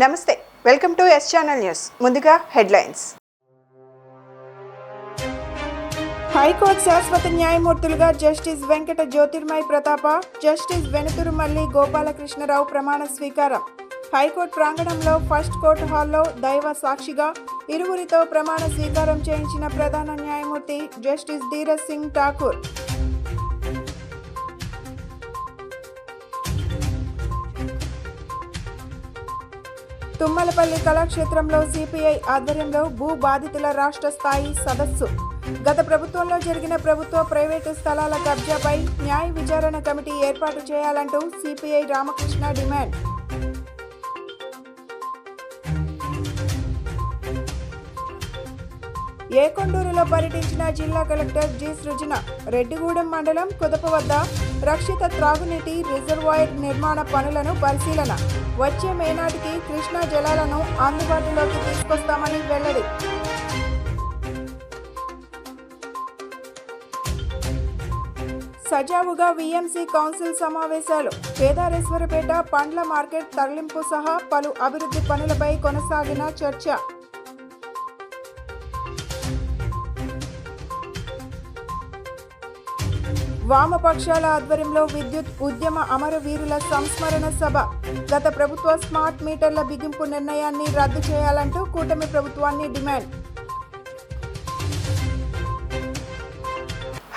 నమస్తే, welcome to S channel news. ముందుగా headlines. High court శాశ్వత న్యాయమూర్తులుగా జస్టిస్ వెంకట జ్యోతిర్మయి ప్రతాప, జస్టిస్ వెనుతురుమల్లి గోపాలకృష్ణరావు ప్రమాణ స్వీకారం. హైకోర్టు ప్రాంగణంలో ఫస్ట్ కోర్టు హాల్లో దైవ సాక్షిగా ఇరువురితో ప్రమాణ స్వీకారం చేయించిన ప్రధాన న్యాయమూర్తి జస్టిస్ ధీరజ్ సింగ్ ఠాకూర్. తుమ్మలపల్లి కళాక్షేత్రంలో సిపిఐ ఆధ్వర్యంలో భూ బాధితుల రాష్ట్ర స్థాయి సదస్సు. గత ప్రభుత్వంలో జరిగిన ప్రభుత్వ ప్రైవేటు స్థలాల కబ్జాపై న్యాయ విచారణ కమిటీ ఏర్పాటు చేయాలంటూ సిపిఐ రామకృష్ణ డిమాండ్. ఏకొండూరులో పర్యటించిన జిల్లా కలెక్టర్ జి సృజన. రెడ్డిగూడెం మండలం కుదప వద్ద రక్షిత త్రాగునీటి రిజర్వాయర్ నిర్మాణ పనులను పరిశీలన. వచ్చే మే నాటికి కృష్ణా జలాలను అందుబాటులోకి తీసుకొస్తామని వెల్లడి. సజావుగా విఎంసి కౌన్సిల్ సమావేశాలు. కేదారేశ్వరపేట పండ్ల మార్కెట్ తరలింపు సహా పలు అభివృద్ధి పనులపై కొనసాగిన చర్చ. వామపక్షాల ఆధ్వర్యంలో విద్యుత్ ఉద్యమ అమరవీరుల సంస్మరణ సభ. గత ప్రభుత్వ స్మార్ట్ మీటర్ల బిగింపు నిర్ణయాన్ని రద్దు చేయాలంటూ కూటమి ప్రభుత్వాన్ని డిమాండ్.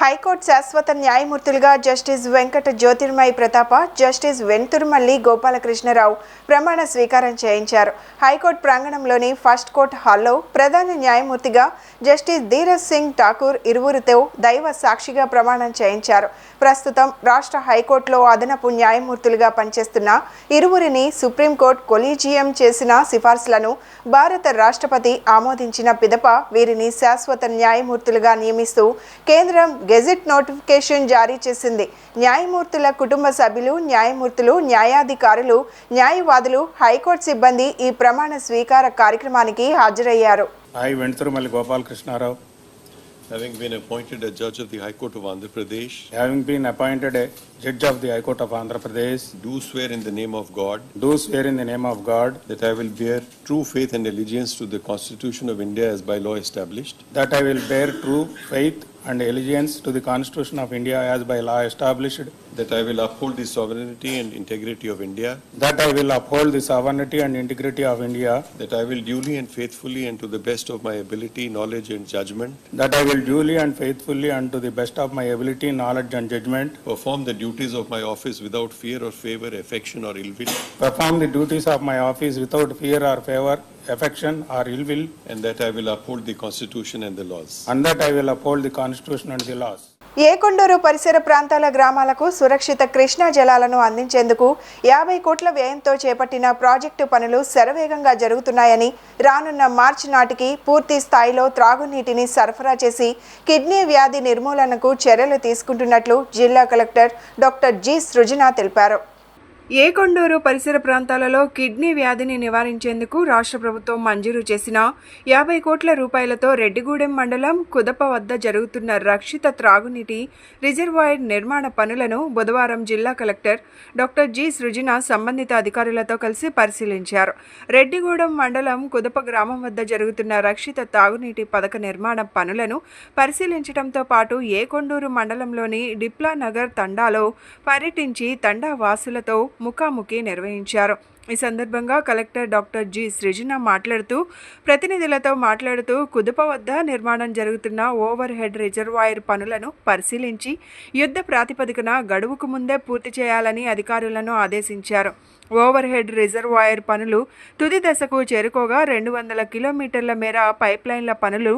హైకోర్టు శాశ్వత న్యాయమూర్తులుగా జస్టిస్ వెంకట జ్యోతిర్మయి ప్రతాప, జస్టిస్ వెనుతురుమల్లి గోపాలకృష్ణరావు ప్రమాణ స్వీకారం చేయించారు. హైకోర్టు ప్రాంగణంలోని ఫస్ట్ కోర్టు హాల్లో ప్రధాన న్యాయమూర్తిగా జస్టిస్ ధీరజ్ సింగ్ ఠాకూర్ ఇరువురితో దైవ సాక్షిగా ప్రమాణం చేయించారు. ప్రస్తుతం రాష్ట్ర హైకోర్టులో అదనపు న్యాయమూర్తులుగా పనిచేస్తున్న ఇరువురిని సుప్రీంకోర్టు కొలీజియం చేసిన సిఫార్సులను భారత రాష్ట్రపతి ఆమోదించిన పిదప వీరిని శాశ్వత న్యాయమూర్తులుగా నియమిస్తూ కేంద్రం గెజిట్ నోటిఫికేషన్ జారీ చేసింది. న్యాయమూర్తుల కుటుంబ సభ్యులు, న్యాయమూర్తులు, న్యాయాధికారులు, న్యాయవాదులు, హైకోర్టు సిబ్బంది ఈ ప్రమాణ స్వీకార కార్యక్రమానికి హాజరయ్యారు. I, Venuturumali Gopalakrishna Rao, having been appointed a judge of the High Court of Andhra Pradesh, having been appointed a judge of the High Court of Andhra Pradesh, do swear in the name of God do swear in the name of God that I will bear true faith and allegiance to the Constitution of India as by law established, that I will bear true faith and allegiance to the Constitution of India as by law established, that I will uphold the sovereignty and integrity of India, that I will uphold the sovereignty and integrity of India, that I will duly and faithfully and to the best of my ability, knowledge and judgment that I will duly and faithfully and to the best of my ability, knowledge and judgment perform the duties of my office without fear or favor, affection or ill will, perform the duties of my office without fear or favor, affection or ill will, and that I will uphold the Constitution and the laws. and that I will uphold the Constitution and the laws. A Konduru పరిసర ప్రాంతాల గ్రామాలకు సురక్షిత కృష్ణా జలాలను అందించేందుకు 50 కోట్ల వ్యయంతో చేపట్టిన project పనులు శరవేగంగా జరుగుతున్నాయని, రానున్న మార్చి నాటికి పూర్తి స్థాయిలో త్రాగునీటిని సరఫరా చేసి కిడ్నీ వ్యాధి నిర్మూలనకు చర్యలు తీసుకుంటున్నట్లు జిల్లా కలెక్టర్ డాక్టర్ జి సృజన తెలిపారు. ఏకొండూరు పరిసర ప్రాంతాలలో కిడ్నీ వ్యాధిని నివారించేందుకు రాష్ట్ర ప్రభుత్వం మంజూరు చేసిన 50 కోట్ల రూపాయలతో రెడ్డిగూడెం మండలం కుదప వద్ద జరుగుతున్న రక్షిత త్రాగునీటి రిజర్వాయర్ నిర్మాణ పనులను బుధవారం జిల్లా కలెక్టర్ డాక్టర్ జి సృజన సంబంధిత అధికారులతో కలిసి పరిశీలించారు. రెడ్డిగూడెం మండలం కుదప గ్రామం వద్ద జరుగుతున్న రక్షిత తాగునీటి పథక నిర్మాణ పనులను పరిశీలించడంతో పాటు ఏకొండూరు మండలంలోని డిప్లా నగర్ తండాలో పర్యటించి తండా వాసులతో ముఖాముఖి నిర్వహించారు. ఈ సందర్భంగా కలెక్టర్ డాక్టర్ జి సృజన ప్రతినిధులతో మాట్లాడుతూ కుదుప వద్ద నిర్మాణం జరుగుతున్న ఓవర్ హెడ్ రిజర్వాయర్ పనులను పరిశీలించి యుద్ధ ప్రాతిపదికన గడువుకు ముందే పూర్తి చేయాలని అధికారులను ఆదేశించారు. ఓవర్ హెడ్ రిజర్వాయర్ పనులు తుది దశకు చేరుకోగా 200 కిలోమీటర్ల మేర పైప్లైన్ల పనులు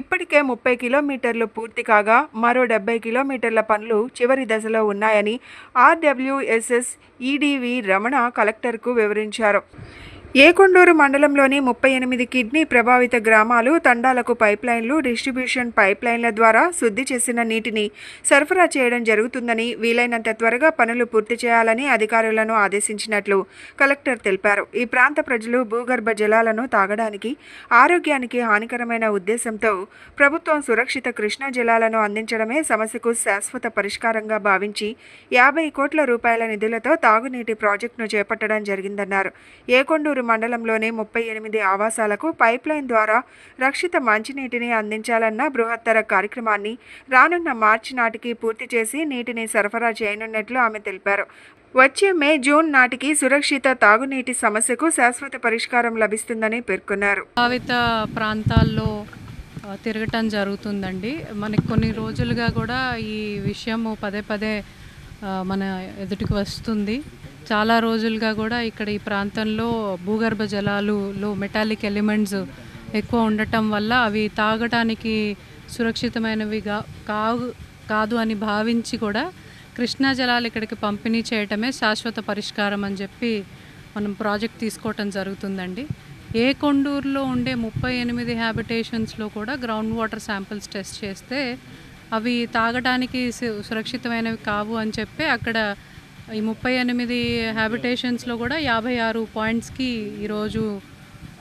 ఇప్పటికే 30 కిలోమీటర్లు పూర్తి కాగా మరో 70 కిలోమీటర్ల పనులు చివరి దశలో ఉన్నాయని ఆర్డబ్ల్యూఎస్ఎస్ ఈడీవి రమణ కలెక్టర్కు వివరించారు. ఏకొండూరు మండలంలోని 38 కిడ్నీ ప్రభావిత గ్రామాలు తండాలకు పైప్లైన్లు, డిస్ట్రిబ్యూషన్ పైప్లైన్ల ద్వారా శుద్ధి చేసిన నీటిని సరఫరా చేయడం జరుగుతుందని, వీలైనంత త్వరగా పనులు పూర్తి చేయాలని అధికారులను ఆదేశించినట్లు కలెక్టర్ తెలిపారు. ఈ ప్రాంత ప్రజలు భూగర్భ జలాలను తాగడానికి, ఆరోగ్యానికి హానికరమైన ఉద్దేశంతో ప్రభుత్వం సురక్షిత కృష్ణా జలాలను అందించడమే సమస్యకు శాశ్వత పరిష్కారంగా భావించి 50 కోట్ల రూపాయల నిధులతో తాగునీటి ప్రాజెక్టును చేపట్టడం జరిగిందన్నారు. ఏకొండూరు ఎక్కడూరు మండలంలోని 38 ఆవాసాలకు పైప్లైన్ ద్వారా రక్షిత మంచినీటిని అందించాలన్న బృహత్తర కార్యక్రమాన్ని రానున్న మార్చి నాటికి పూర్తి చేసి నీటిని సరఫరా చేయనున్నట్లు ఆమె తెలిపారు. వచ్చే మే, జూన్ నాటికి సురక్షిత తాగునీటి సమస్యకు శాశ్వత పరిష్కారం లభిస్తుందని పేర్కొన్నారు. ప్రభావిత ప్రాంతాల్లో తిరగటం జరుగుతుందండి. మనకి కొన్ని రోజులుగా కూడా ఈ విషయం పదే పదే మన ఎదుటికి వస్తుంది. చాలా రోజులుగా కూడా ఇక్కడ ఈ ప్రాంతంలో భూగర్భ జలాలులో మెటాలిక్ ఎలిమెంట్స్ ఎక్కువ ఉండటం వల్ల అవి తాగటానికి సురక్షితమైనవి కాదు అని భావించి కూడా కృష్ణా జలాలు ఇక్కడికి పంపిణీ చేయటమే శాశ్వత పరిష్కారం అని చెప్పి మనం ప్రాజెక్ట్ తీసుకోవటం జరుగుతుందండి. కొండూరులో ఉండే 38 హ్యాబిటేషన్స్లో కూడా గ్రౌండ్ వాటర్ శాంపిల్స్ టెస్ట్ చేస్తే అవి తాగడానికి సురక్షితమైనవి కావు అని చెప్పి అక్కడ ఈ 38 హ్యాబిటేషన్స్లో కూడా 56 పాయింట్స్కి ఈరోజు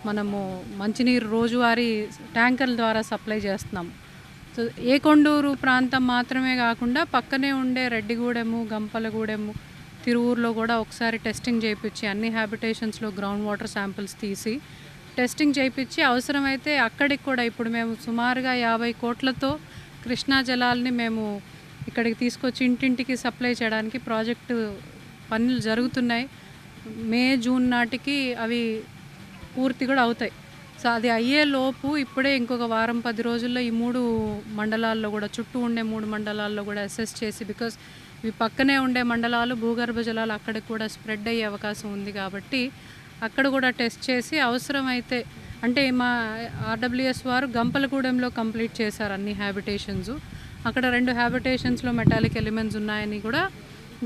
మనము మంచినీరు రోజువారీ ట్యాంకర్ల ద్వారా సప్లై చేస్తున్నాము. సో కొండూరు ప్రాంతం మాత్రమే కాకుండా పక్కనే ఉండే రెడ్డిగూడెము, గంపలగూడెము, తిరువూరులో కూడా ఒకసారి టెస్టింగ్ చేయించి అన్ని హ్యాబిటేషన్స్లో గ్రౌండ్ వాటర్ శాంపిల్స్ తీసి టెస్టింగ్ చేయించి అవసరమైతే అక్కడికి కూడా ఇప్పుడు మేము సుమారుగా 50 కోట్లతో కృష్ణా జలాల్ని మేము ఇక్కడికి తీసుకొచ్చి ఇంటింటికి సప్లై చేయడానికి ప్రాజెక్టు పనులు జరుగుతున్నాయి. మే, జూన్ నాటికి అవి పూర్తి కూడా అవుతాయి. సో అది అయ్యే లోపు ఇప్పుడే ఇంకొక వారం 10 రోజుల్లో ఈ 3 మండలాల్లో కూడా చుట్టూ ఉండే 3 మండలాల్లో కూడా అసెస్ చేసి, బికాస్ ఇవి పక్కనే ఉండే మండలాలు భూగర్భ జలాలు అక్కడికి కూడా స్ప్రెడ్ అయ్యే అవకాశం ఉంది కాబట్టి అక్కడ కూడా టెస్ట్ చేసి అవసరమైతే అంటే మా ఆర్డబ్ల్యూఎస్ వారు గంపలగూడెంలో కంప్లీట్ చేశారు అన్ని హ్యాబిటేషన్స్. అక్కడ 2 హ్యాబిటేషన్స్లో మెటాలిక్ ఎలిమెంట్స్ ఉన్నాయని కూడా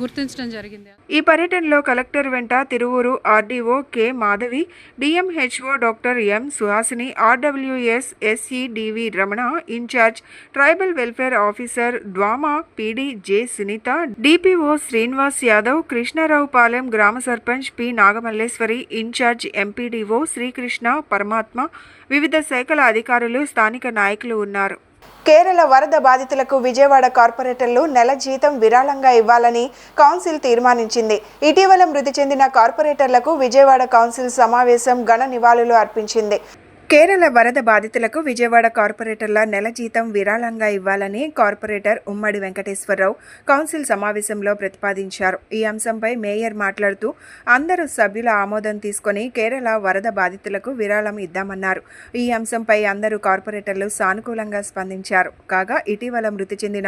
గుర్తించడం జరిగింది. ఈ పర్యటనలో కలెక్టర్ వెంట Tiruvuru RDO K Madhavi, DMHO doctor M Suhasini, RWS SE D V Ramana, incharge tribal welfare officer DWMA PD J Sunitha, DPO Srinivas Yadav, Krishnaraopalem గ్రామ sarpanch P Nagamalleswari, incharge MPDO Srikrishna Paramatma, వివిధ శాఖల అధికారులు, స్థానిక నాయకులు ఉన్నారు. కేరళ వరద బాధితులకు విజయవాడ కార్పొరేటర్లు నెల జీతం విరాళంగా ఇవ్వాలని కౌన్సిల్ తీర్మానించింది. ఇటీవల మృతి చెందిన కార్పొరేటర్లకు విజయవాడ కౌన్సిల్ సమావేశం ఘన నివాళులు అర్పించింది. కేరళ వరద బాధితులకు విజయవాడ కార్పొరేటర్ల నెల జీతం విరాళంగా ఇవ్వాలని కార్పొరేటర్ ఉమ్మడి వెంకటేశ్వరరావు కౌన్సిల్ సమావేశంలో ప్రతిపాదించారు. ఈ అంశంపై మేయర్ మాట్లాడుతూ అందరూ సభ్యుల ఆమోదం తీసుకుని కేరళ వరద బాధితులకు విరాళం ఇద్దామన్నారు. ఈ అంశంపై అందరూ కార్పొరేటర్లు సానుకూలంగా స్పందించారు. కాగా ఇటీవల మృతి చెందిన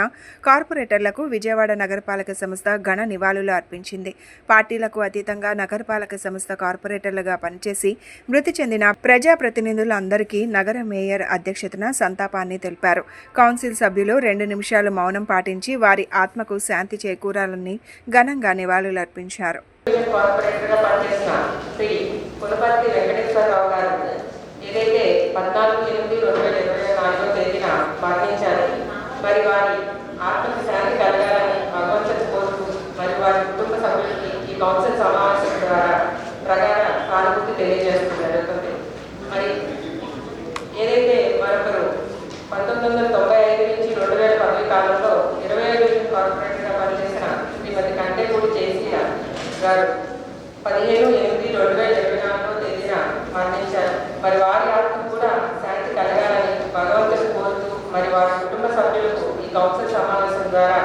కార్పొరేటర్లకు విజయవాడ నగరపాలక సంస్థ ఘన నివాళులు అర్పించింది. పార్టీలకు అతీతంగా నగరపాలక సంస్థ కార్పొరేటర్లుగా పనిచేసి మృతి చెందిన ప్రజాప్రతినిధులు అందరికీ నగర మేయర్ అధ్యక్షతన సంతాపాన్ని తెలిపారు. కౌన్సిల్ సభ్యులు 2 నిమిషాలు మౌనం పాటించి వారి ఆత్మకు శాంతి చేకూరాలని ఘనంగా నివాళులర్పించారు. ఏదైతే 14/8/2024 తేదీన మరణించారు. మరి వారి ఆత్మకు శాంతి కలగాలని భగవంతుని కోరుతూ మరి వారి కుటుంబ సభ్యులకి ఈ కౌన్సిల్ సమావేశం ద్వారా ప్రగాఢ సానుభూతి తెలియజేస్తూ జరుగుతుంది. మరి ఏదైతే మరొకరు 1995 నుంచి 2010 కాలంలో 25 కార్పొరేటర్గా పనిచేసిన శ్రీమతి కంటేపూడి జయశీల గారు 15/8/2024 తేదీన మరణించారు. మరి వారి ఆత్మకు కూడా శాంతి కలగాలని భగవంతుని కోరుతూ మరి వారి కుటుంబ సభ్యులకు ఈ కౌన్సిల్ సమావేశం ద్వారా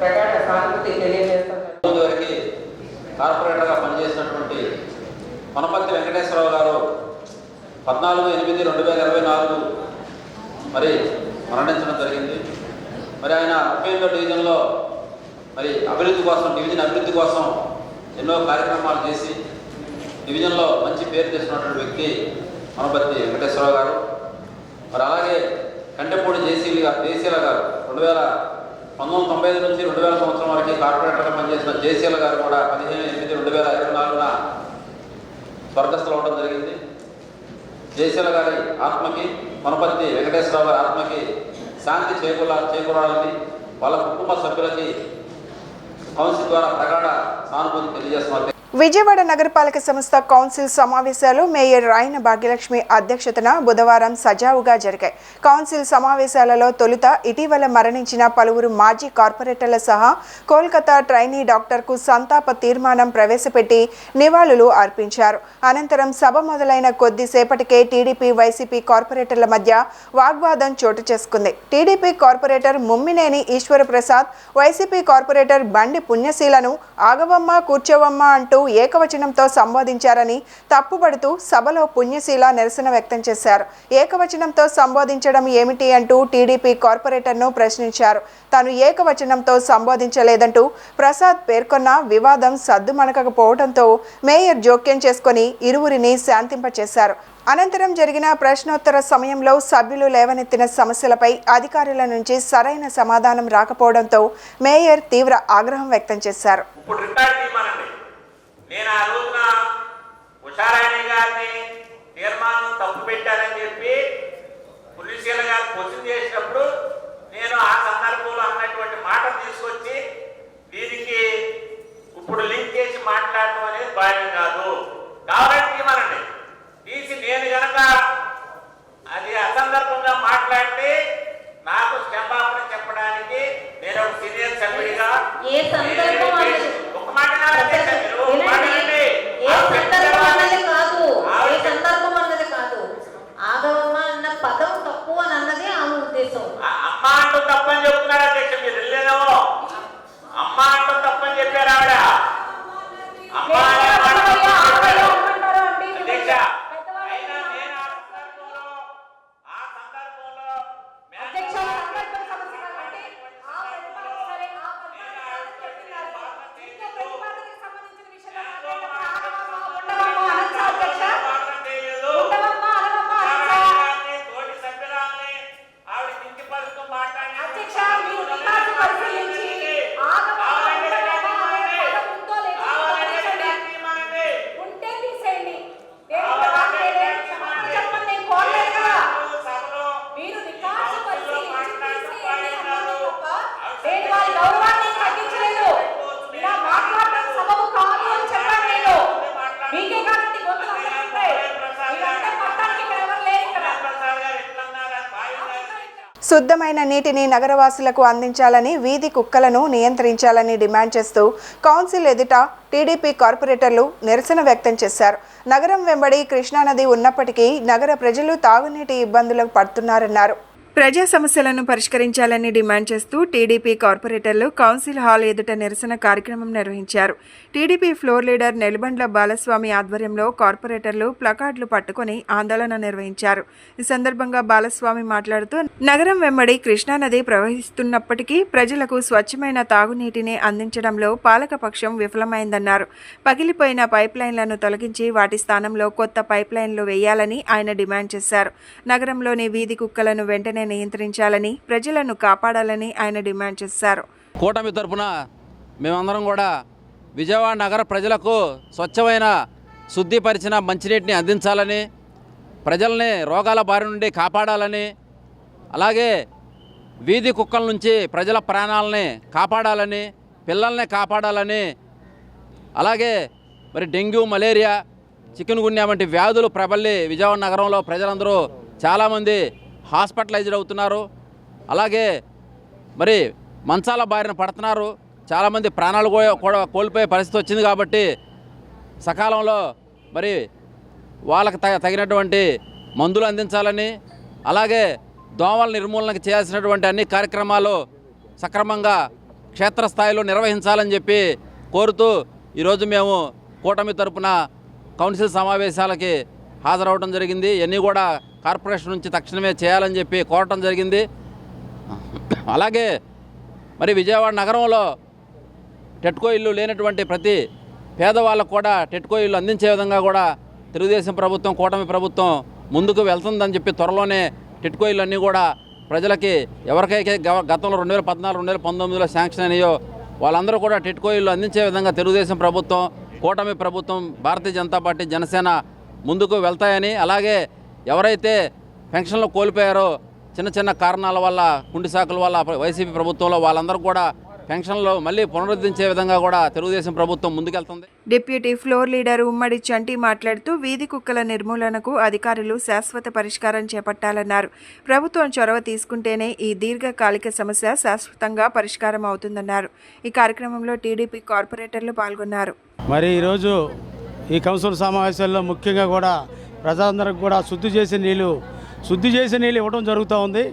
ప్రగాఢ సానుభూతి తెలియజేస్తున్నారు. కార్పొరేటర్గా పనిచేసినటువంటి వనపర్తి వెంకటేశ్వరరావు గారు 14/8/2024 మరి మరణించడం జరిగింది. మరి ఆయన 38వ డివిజన్లో మరి అభివృద్ధి కోసం, డివిజన్ అభివృద్ధి కోసం ఎన్నో కార్యక్రమాలు చేసి డివిజన్లో మంచి పేరు తెచ్చినటువంటి వ్యక్తి వనపర్తి వెంకటేశ్వరరావు గారు. మరి అలాగే కంటెపూడి జయశీల గారు 1995 నుంచి 2000 సంవత్సరం వరకు కార్పొరేటర్గా పనిచేసిన జయశీల గారు కూడా 15/8/2024 స్వర్గస్థులు అవడం జరిగింది. జయశీల గారి ఆత్మకి, వనపర్తి వెంకటేశ్వరరావు గారి ఆత్మకి శాంతి చేకూరాలని వాళ్ళ కుటుంబ సభ్యులకి కౌన్సిల్ ద్వారా ప్రగాఢ సానుభూతి తెలియజేస్తున్నారు. విజయవాడ నగరపాలక సంస్థ కౌన్సిల్ సమావేశాలు మేయర్ రాయన భాగ్యలక్ష్మి అధ్యక్షతన బుధవారం సజావుగా జరిగాయి. కౌన్సిల్ సమావేశాలలో తొలుత ఇటీవల మరణించిన పలువురు మాజీ కార్పొరేటర్ల సహా కోల్కతా ట్రైనీ డాక్టర్కు సంతాప తీర్మానం ప్రవేశపెట్టి నివాళులు అర్పించారు. అనంతరం సభ మొదలైన కొద్దిసేపటికే టీడీపీ వైసీపీ కార్పొరేటర్ల మధ్య వాగ్వాదం చోటు చేసుకుంది. టీడీపీ కార్పొరేటర్ ముమ్మినేని ఈశ్వరప్రసాద్ వైసీపీ కార్పొరేటర్ బండి పుణ్యశీలను ఆగవమ్మ కూర్చోవమ్మ అంటూ ఏకవచనంతో సంబోధించారని తప్పుపడుతూ సభలో పుణ్యశీల నిరసన వ్యక్తం చేశారు. ఏకవచనంతో సంబోధించడం ఏమిటి అంటూ టీడీపీ కార్పొరేటర్ను ప్రశ్నించారు. తాను ఏకవచనంతో సంబోధించలేదంటూ ప్రసాద్ పేర్కొన్న వివాదం సద్దుమణకకపోవడంతో మేయర్ జోక్యం చేసుకుని ఇరువురిని శాంతింపచేశారు. అనంతరం జరిగిన ప్రశ్నోత్తర సమయంలో సభ్యులు లేవనెత్తిన సమస్యలపై అధికారుల నుంచి సరైన సమాధానం రాకపోవడంతో మేయర్ తీవ్ర ఆగ్రహం వ్యక్తం చేశారు. నేను ఆ రోజున ఉషారాణి గారిని తీర్మానం తప్పు పెట్టారని చెప్పి పులిశీల గారు క్వశ్చన్ చేసినప్పుడు నేను ఆ సందర్భంలో అన్నటువంటి మాట తీసుకొచ్చి దీనికి ఇప్పుడు లింక్ చేసి మాట్లాడటం అనేది భావ్యం కాదు. కాబట్టి మనండి తీసి నేను కనుక అది అసందర్భంగా మాట్లాడితే నాకు క్షమాపణ చెప్పడానికి నేను ఒక సీనియర్ సభ్యుడిగా ఒక మాట పదం తప్పు అని అన్నది ఆమె ఉద్దేశం. అమ్మ అంటూ తప్పని చెప్తున్నారు అధ్యక్ష, మీరు వెళ్ళేదేమో అమ్మ అంటూ తప్పని చెప్పారు ఆవిడ. అమ్మ అధ్యక్ష అయినా నేను ఆ సందర్భంలో శుద్ధమైన నీటిని నగరవాసులకు అందించాలని, వీధి కుక్కలను నియంత్రించాలని డిమాండ్ చేస్తూ కౌన్సిల్ ఎదుట టీడీపీ కార్పొరేటర్లు నిరసన వ్యక్తం చేశారు. నగరం వెంబడి కృష్ణానది ఉన్నప్పటికీ నగర ప్రజలు తాగునీటి ఇబ్బందులకు పడుతున్నారన్నారు. ప్రజా సమస్యలను పరిష్కరించాలని డిమాండ్ చేస్తూ టీడీపీ కార్పొరేటర్లు కౌన్సిల్ హాల్ ఎదుట నిరసన కార్యక్రమం నిర్వహించారు. టీడీపీ ఫ్లోర్ లీడర్ నెలబండ్ల బాలస్వామి ఆధ్వర్యంలో కార్పొరేటర్లు ప్లకార్డులు పట్టుకుని ఆందోళన నిర్వహించారు. ఈ సందర్భంగా బాలస్వామి మాట్లాడుతూ నగరం వెంబడి కృష్ణానది ప్రవహిస్తున్నప్పటికీ ప్రజలకు స్వచ్ఛమైన తాగునీటిని అందించడంలో పాలకపక్షం విఫలమైందన్నారు. పగిలిపోయిన పైప్ లైన్లను తొలగించి వాటి స్థానంలో కొత్త పైప్ లైన్లు వేయాలని ఆయన డిమాండ్ చేశారు. నగరంలోని వీధి కుక్కలను వెంటనే నియంత్రించాలని, ప్రజలను కాపాడాలని ఆయన డిమాండ్ చేశారు. కూటమి తరపున మేమందరం కూడా విజయవాడ నగర ప్రజలకు స్వచ్ఛమైన శుద్ధిపరిచిన మంచినీటిని అందించాలని, ప్రజల్ని రోగాల బారి నుండి కాపాడాలని, అలాగే వీధి కుక్కల నుంచి ప్రజల ప్రాణాలని కాపాడాలని, పిల్లల్ని కాపాడాలని, అలాగే మరి డెంగ్యూ, మలేరియా, చికెన్ గున్యా వంటి వ్యాధులు ప్రబలి విజయవాడ నగరంలో ప్రజలందరూ చాలామంది హాస్పిటలైజ్డ్ అవుతున్నారు. అలాగే మరి మంచాల బారిన పడుతున్నారు. చాలామంది ప్రాణాలు కూడా కోల్పోయే పరిస్థితి వచ్చింది. కాబట్టి సకాలంలో మరి వాళ్ళకి తగినటువంటి మందులు అందించాలని, అలాగే దోమల నిర్మూలనకు చేయాల్సినటువంటి అన్ని కార్యక్రమాలు సక్రమంగా క్షేత్రస్థాయిలో నిర్వహించాలని చెప్పి కోరుతూ ఈరోజు మేము కూటమి తరపున కౌన్సిల్ సమావేశాలకి హాజరవడం జరిగింది. ఇవన్నీ కూడా కార్పొరేషన్ నుంచి తక్షణమే చేయాలని చెప్పి కోరటం జరిగింది. అలాగే మరి విజయవాడ నగరంలో టెట్కో ఇల్లు లేనటువంటి ప్రతి పేదవాళ్ళకు కూడా టెట్కో ఇల్లు అందించే విధంగా కూడా తెలుగుదేశం ప్రభుత్వం, కూటమి ప్రభుత్వం ముందుకు వెళ్తుందని చెప్పి త్వరలోనే టెట్కో ఇల్లు అన్నీ కూడా ప్రజలకి ఎవరికైతే గతంలో 2014, 2019లో శాంక్షన్ అయినాయో వాళ్ళందరూ కూడా టెట్కో ఇల్లు అందించే విధంగా తెలుగుదేశం ప్రభుత్వం, కూటమి ప్రభుత్వం, భారతీయ జనతా పార్టీ, జనసేన ముందుకు వెళ్తాయని, అలాగే ఎవరైతే పెన్షన్లు కోల్పోయారో చిన్న చిన్న కారణాల వల్ల, కుండి సాకుల వల్ల వైసీపీ ప్రభుత్వంలో వాళ్ళందరూ కూడా పెన్షన్లు మళ్ళీ పునరుద్ధరించే విధంగా కూడా తెలుగుదేశం ప్రభుత్వం ముందుకెళ్తుంది. డిప్యూటీ ఫ్లోర్ లీడర్ ఉమ్మడి చంటి మాట్లాడుతూ వీధి కుక్కల నిర్మూలనకు అధికారులు శాశ్వత పరిష్కారం చేపట్టాలన్నారు. ప్రభుత్వం చొరవ తీసుకుంటేనే ఈ దీర్ఘకాలిక సమస్య శాశ్వతంగా పరిష్కారం అవుతుందన్నారు. ఈ కార్యక్రమంలో టీడీపీ కార్పొరేటర్లు పాల్గొన్నారు. మరి ఈరోజు ఈ కౌన్సిల్ సమావేశాల్లో ముఖ్యంగా కూడా ప్రజలందరికీ కూడా శుద్ధి చేసే నీళ్ళు ఇవ్వడం జరుగుతూ ఉంది.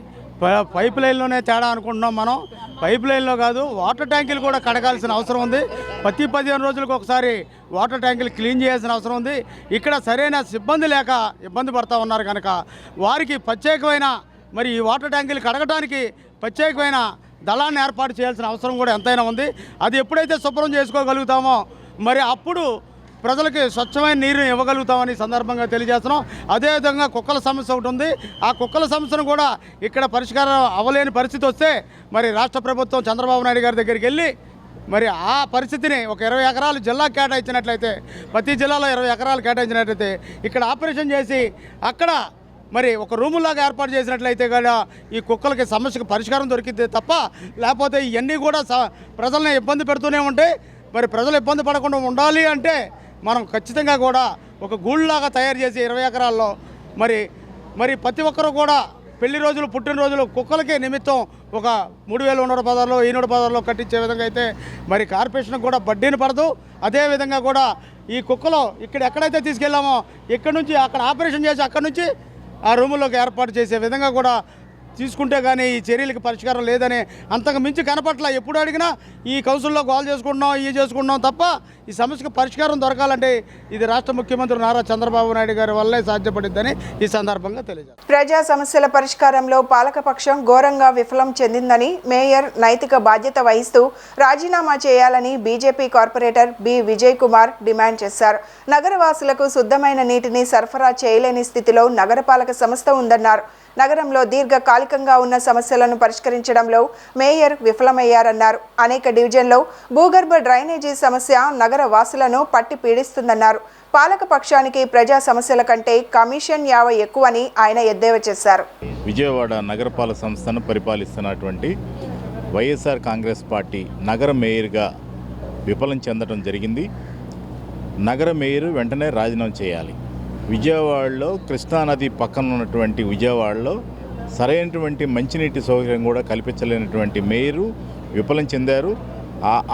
పైప్ లైన్లోనే తేడా అనుకుంటున్నాం మనం. పైప్ లైన్లో కాదు, వాటర్ ట్యాంకులు కూడా కడగాల్సిన అవసరం ఉంది. ప్రతి 15 రోజులకు ఒకసారి వాటర్ ట్యాంకులు క్లీన్ చేయాల్సిన అవసరం ఉంది. ఇక్కడ సరైన సిబ్బంది లేక ఇబ్బంది పడుతూ ఉన్నారు కనుక వారికి ప్రత్యేకమైన మరి ఈ వాటర్ ట్యాంకులు కడగడానికి ప్రత్యేకమైన దళాన్ని ఏర్పాటు చేయాల్సిన అవసరం కూడా ఎంతైనా ఉంది. అది ఎప్పుడైతే శుభ్రం చేసుకోగలుగుతామో మరి అప్పుడు ప్రజలకి స్వచ్ఛమైన నీరు ఇవ్వగలుగుతామని సందర్భంగా తెలియజేస్తున్నాం. అదేవిధంగా కుక్కల సమస్య ఒకటి ఉంది. ఆ కుక్కల సమస్యను కూడా ఇక్కడ పరిష్కారం అవ్వలేని పరిస్థితి వస్తే మరి రాష్ట్ర ప్రభుత్వం చంద్రబాబు నాయుడు గారి దగ్గరికి వెళ్ళి మరి ఆ పరిస్థితిని ఒక 20 ఎకరాలు జిల్లా కేటాయించినట్లయితే, ప్రతి జిల్లాలో 20 ఎకరాలు కేటాయించినట్లయితే ఇక్కడ ఆపరేషన్ చేసి అక్కడ మరి ఒక రూములాగా ఏర్పాటు చేసినట్లయితే కూడా ఈ కుక్కలకి సమస్యకు పరిష్కారం దొరికితే తప్ప లేకపోతే ఇవన్నీ కూడా ప్రజల్ని ఇబ్బంది పెడుతూనే ఉంటే మరి ప్రజలు ఇబ్బంది పడకుండా ఉండాలి అంటే మనం ఖచ్చితంగా కూడా ఒక గూళ్ళలాగా తయారు చేసి 20 ఎకరాల్లో మరి ప్రతి ఒక్కరూ కూడా పెళ్లి రోజులు, పుట్టినరోజులు కుక్కలకే నిమిత్తం ఒక 3,110 1,110 కట్టించే విధంగా అయితే మరి కార్పొరేషన్ కూడా బడ్డీని పడదు. అదేవిధంగా కూడా ఈ కుక్కలు ఇక్కడ ఎక్కడైతే తీసుకెళ్ళామో ఇక్కడ నుంచి అక్కడ ఆపరేషన్ చేసి అక్కడ నుంచి ఆ రూముల్లోకి ఏర్పాటు చేసే విధంగా కూడా తీసుకుంటే కానీ ఈ చర్యలకు పరిష్కారం లేదని అంతకు మించి కనపట్ల. ఎప్పుడు అడిగినా ఈ కౌన్సిల్లో గోల్ చేసుకుంటున్నాం తప్ప ఈ సమస్యకు పరిష్కారం దొరకాలంటే ఇది రాష్ట్ర ముఖ్యమంత్రి నారా చంద్రబాబు నాయుడు గారి వల్లే సాధ్యపడిద్దని ఈ సందర్భంగా తెలియజేస్తారు. ప్రజా సమస్యల పరిష్కారంలో పాలకపక్షం ఘోరంగా విఫలం చెందిందని మేయర్ నైతిక బాధ్యత వహిస్తూ రాజీనామా చేయాలని BJP corporator B Vijay Kumar demand చేశారు. నగరవాసులకు శుద్ధమైన నీటిని సరఫరా చేయలేని స్థితిలో నగరపాలక సంస్థ ఉందన్నారు. నగరంలో దీర్ఘకాలికంగా ఉన్న సమస్యలను పరిష్కరించడంలో మేయర్ విఫలమయ్యారన్నారు. అనేక డివిజన్లో భూగర్భ డ్రైనేజీ సమస్య నగర వాసులను పట్టి పీడిస్తుందన్నారు. పాలక పక్షానికి ప్రజా సమస్యల కంటే కమిషన్ యావ ఎక్కువని ఆయన ఎద్దేవా చేశారు. విజయవాడ నగరపాలక సంస్థను పరిపాలిస్తున్నటువంటి వైఎస్ఆర్ కాంగ్రెస్ పార్టీ నగర మేయర్గా విఫలం చెందడం జరిగింది. నగర మేయర్ వెంటనే రాజీనామా చేయాలి. విజయవాడలో కృష్ణానది పక్కన ఉన్నటువంటి విజయవాడలో సరైనటువంటి మంచినీటి సౌకర్యం కూడా కల్పించలేనటువంటి మేయరు విఫలం చెందారు.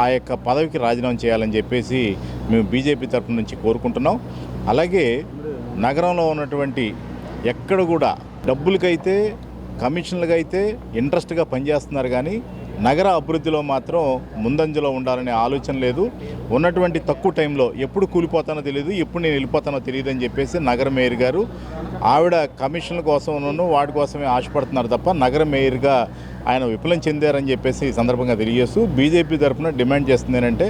ఆ యొక్క పదవికి రాజీనామా చేయాలని చెప్పేసి మేము బీజేపీ తరఫు నుంచి కోరుకుంటున్నాం. అలాగే నగరంలో ఉన్నటువంటి ఎక్కడ కూడా డబ్బులకైతే కమిషన్లకైతే ఇంట్రెస్ట్గా పనిచేస్తున్నారు కానీ నగర అభివృద్ధిలో మాత్రం ముందంజలో ఉండాలనే ఆలోచన లేదు. ఉన్నటువంటి తక్కువ టైంలో ఎప్పుడు కూలిపోతానో తెలియదు, ఎప్పుడు నేను వెళ్ళిపోతానో తెలియదు అని చెప్పేసి నగర మేయర్ గారు ఆవిడ కమిషన్ల కోసంను వాటి కోసమే ఆశపడుతున్నారు తప్ప నగర మేయర్గా ఆయన విఫలం చెందారని చెప్పేసి ఈ సందర్భంగా తెలియజేస్తూ బీజేపీ తరఫున డిమాండ్ చేస్తుంది ఏంటంటే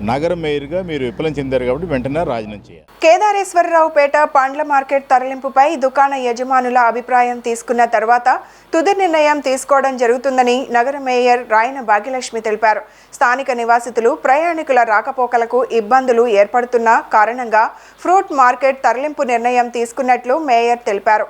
నగర మేయర్గా మీరు విఫలం చెందారు కాబట్టి వెంటనే రాజీనామా చేయాలి. కేదారేశ్వరరావుపేట పండ్ల మార్కెట్ తరలింపుపై దుకాణ యజమానుల అభిప్రాయం తీసుకున్న తర్వాత తుది నిర్ణయం తీసుకోవడం జరుగుతుందని నగర మేయర్ రాయన భాగ్యలక్ష్మి తెలిపారు. స్థానిక నివాసితులు ప్రయాణికుల రాకపోకలకు ఇబ్బందులు ఏర్పడుతున్న కారణంగా ఫ్రూట్ మార్కెట్ తరలింపు నిర్ణయం తీసుకున్నట్లు మేయర్ తెలిపారు.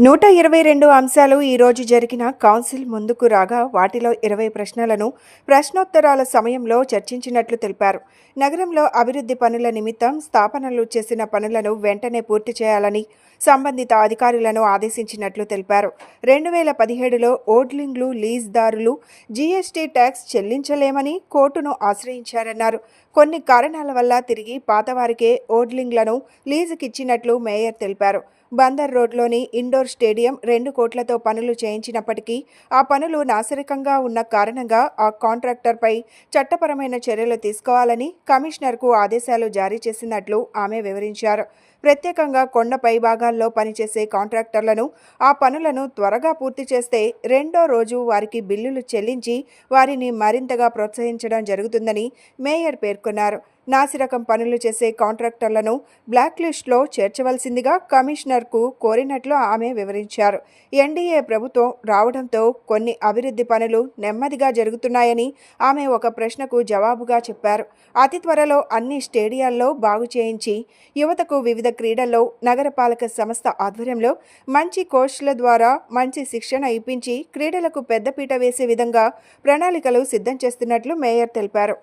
122 అంశాలు ఈరోజు జరిగిన కౌన్సిల్ ముందుకు రాగా వాటిలో 20 ప్రశ్నలను ప్రశ్నోత్తరాల సమయంలో చర్చించినట్లు తెలిపారు. నగరంలో అభివృద్ధి పనుల నిమిత్తం స్థాపనలు చేసిన పనులను వెంటనే పూర్తి చేయాలని సంబంధిత అధికారులను ఆదేశించినట్లు తెలిపారు. 2017లో ఓడ్లింగ్లు లీజ్దారులు జీఎస్టీ ట్యాక్స్ చెల్లించలేమని కోర్టును ఆశ్రయించారన్నారు. కొన్ని కారణాల వల్ల తిరిగి పాతవారికే ఓడ్లింగ్లను లీజుకిచ్చినట్లు మేయర్ తెలిపారు. బందర్ రోడ్లోని ఇండోర్ స్టేడియం 2 కోట్లతో పనులు చేయించినప్పటికీ ఆ పనులు నాసిరకంగా ఉన్న కారణంగా ఆ కాంట్రాక్టర్పై చట్టపరమైన చర్యలు తీసుకోవాలని కమిషనర్కు ఆదేశాలు జారీ చేసినట్లు ఆమె వివరించారు. ప్రత్యేకంగా కొండపై భాగాల్లో పనిచేసే కాంట్రాక్టర్లను ఆ పనులను త్వరగా పూర్తి చేస్తే 2వ రోజు వారికి బిల్లులు చెల్లించి వారిని మరింతగా ప్రోత్సహించడం జరుగుతుందని మేయర్ పేర్కొన్నారు. నాసిరకం పనులు చేసే కాంట్రాక్టర్లను బ్లాక్ లిస్టులో చేర్చవలసిందిగా కమిషనర్కు కోరినట్లు ఆమె వివరించారు. ఎన్డీఏ ప్రభుత్వం రావడంతో కొన్ని అభివృద్ధి పనులు నెమ్మదిగా జరుగుతున్నాయని ఆమె ఒక ప్రశ్నకు జవాబుగా చెప్పారు. అతి త్వరలో అన్ని స్టేడియాల్లో బాగు చేయించి యువతకు వివిధ క్రీడల్లో నగరపాలక సంస్థ ఆధ్వర్యంలో మంచి కోచ్ల ద్వారా మంచి శిక్షణ ఇప్పించి క్రీడలకు పెద్దపీట వేసే విధంగా ప్రణాళికలు సిద్ధం చేస్తున్నట్లు మేయర్ తెలిపారు.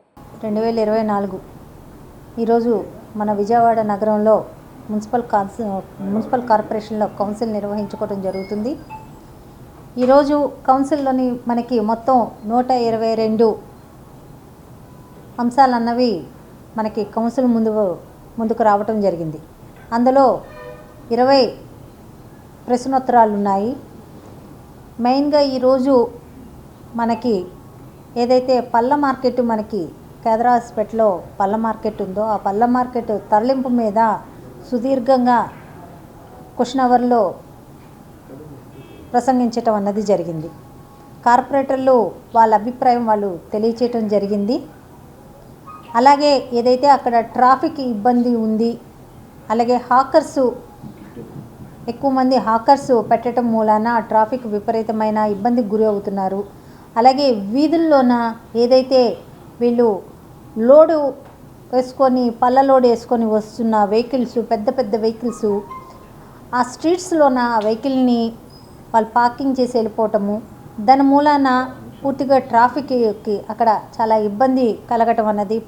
2024 ఈరోజు మన విజయవాడ నగరంలో మున్సిపల్ కార్పొరేషన్లో కౌన్సిల్ నిర్వహించుకోవడం జరుగుతుంది. ఈరోజు కౌన్సిల్లోని మనకి మొత్తం 122 అంశాలు అన్నవి మనకి కౌన్సిల్ ముందుకు రావటం జరిగింది. అందులో 20 ప్రశ్నోత్తరాలు ఉన్నాయి. మెయిన్గా ఈరోజు మనకి ఏదైతే పళ్ళ మార్కెట్ మనకి కేంద్ర హాస్పిటల్లో పళ్ళ మార్కెట్ ఉందో ఆ పళ్ళ మార్కెట్ తరలింపు మీద సుదీర్ఘంగా క్వశ్చన్ అవర్లో ప్రసంగించటం అన్నది జరిగింది. కార్పొరేటర్లు వాళ్ళ అభిప్రాయం వాళ్ళు తెలియచేయటం జరిగింది. అలాగే ఏదైతే అక్కడ ట్రాఫిక్ ఇబ్బంది ఉంది, అలాగే ఎక్కువ మంది హాకర్స్ పెట్టడం మూలాన ట్రాఫిక్ విపరీతమైన ఇబ్బందికి గురి అవుతున్నారు. అలాగే వీధుల్లోన ఏదైతే వీళ్ళు లోడు వేసుకొని పళ్ళ లోడ్ వేసుకొని వస్తున్న వెహికల్స్, పెద్ద పెద్ద వెహికల్స్ ఆ స్ట్రీట్స్లోన ఆ వెహికల్ని వాళ్ళు పార్కింగ్ చేసి వెళ్ళిపోవటము, దాని మూలాన పూర్తిగా ట్రాఫిక్కి అక్కడ చాలా ఇబ్బంది కలగటం అన్నది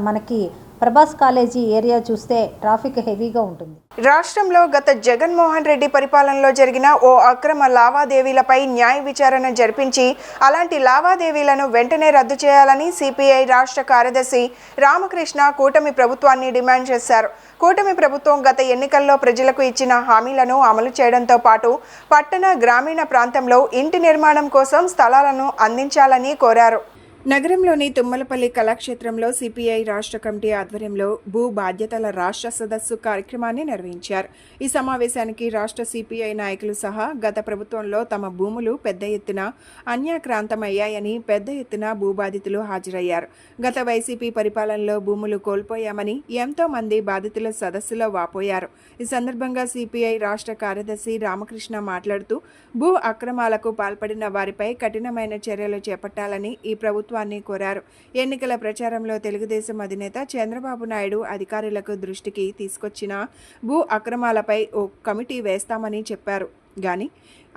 మనకి ప్రభాస్ కాలేజీ ఏరియా చూస్తే ట్రాఫిక్ హెవీగా ఉంటుంది. రాష్ట్రంలో గత జగన్మోహన్ రెడ్డి పరిపాలనలో జరిగిన ఓ అక్రమ లావాదేవీలపై న్యాయ విచారణ జరిపించి అలాంటి లావాదేవీలను వెంటనే రద్దు చేయాలని సిపిఐ రాష్ట్ర కార్యదర్శి రామకృష్ణ కూటమి ప్రభుత్వాన్ని డిమాండ్ చేశారు. కూటమి ప్రభుత్వం గత ఎన్నికల్లో ప్రజలకు ఇచ్చిన హామీలను అమలు చేయడంతో పాటు పట్టణ గ్రామీణ ప్రాంతంలో ఇంటి నిర్మాణం కోసం స్థలాలను అందించాలని కోరారు. నగరంలోని తుమ్మలపల్లి కళాక్షేత్రంలో సిపిఐ రాష్ట్ర కమిటీ ఆధ్వర్యంలో భూ బాధ్యతల రాష్ట్ర సదస్సు కార్యక్రమాన్ని నిర్వహించారు. ఈ సమావేశానికి రాష్ట్ర సిపిఐ నాయకులు సహా గత ప్రభుత్వంలో తమ భూములు పెద్ద ఎత్తున అన్యాక్రాంతమయ్యాయని పెద్ద ఎత్తున భూబాధితులు హాజరయ్యారు. గత వైసీపీ పరిపాలనలో భూములు కోల్పోయామని ఎంతో మంది బాధితుల సదస్సులో వాపోయారు. ఈ సందర్భంగా సిపిఐ రాష్ట్ర కార్యదర్శి రామకృష్ణ మాట్లాడుతూ భూ అక్రమాలకు పాల్పడిన వారిపై కఠినమైన చర్యలు చేపట్టాలని ఈ ప్రభుత్వాన్ని కోరారు. ఎన్నికల ప్రచారంలో తెలుగుదేశం అధినేత చంద్రబాబు నాయుడు అధికారులకు దృష్టికి తీసుకొచ్చిన భూ అక్రమాలపై ఓ కమిటీ వేస్తామని చెప్పారు. కానీ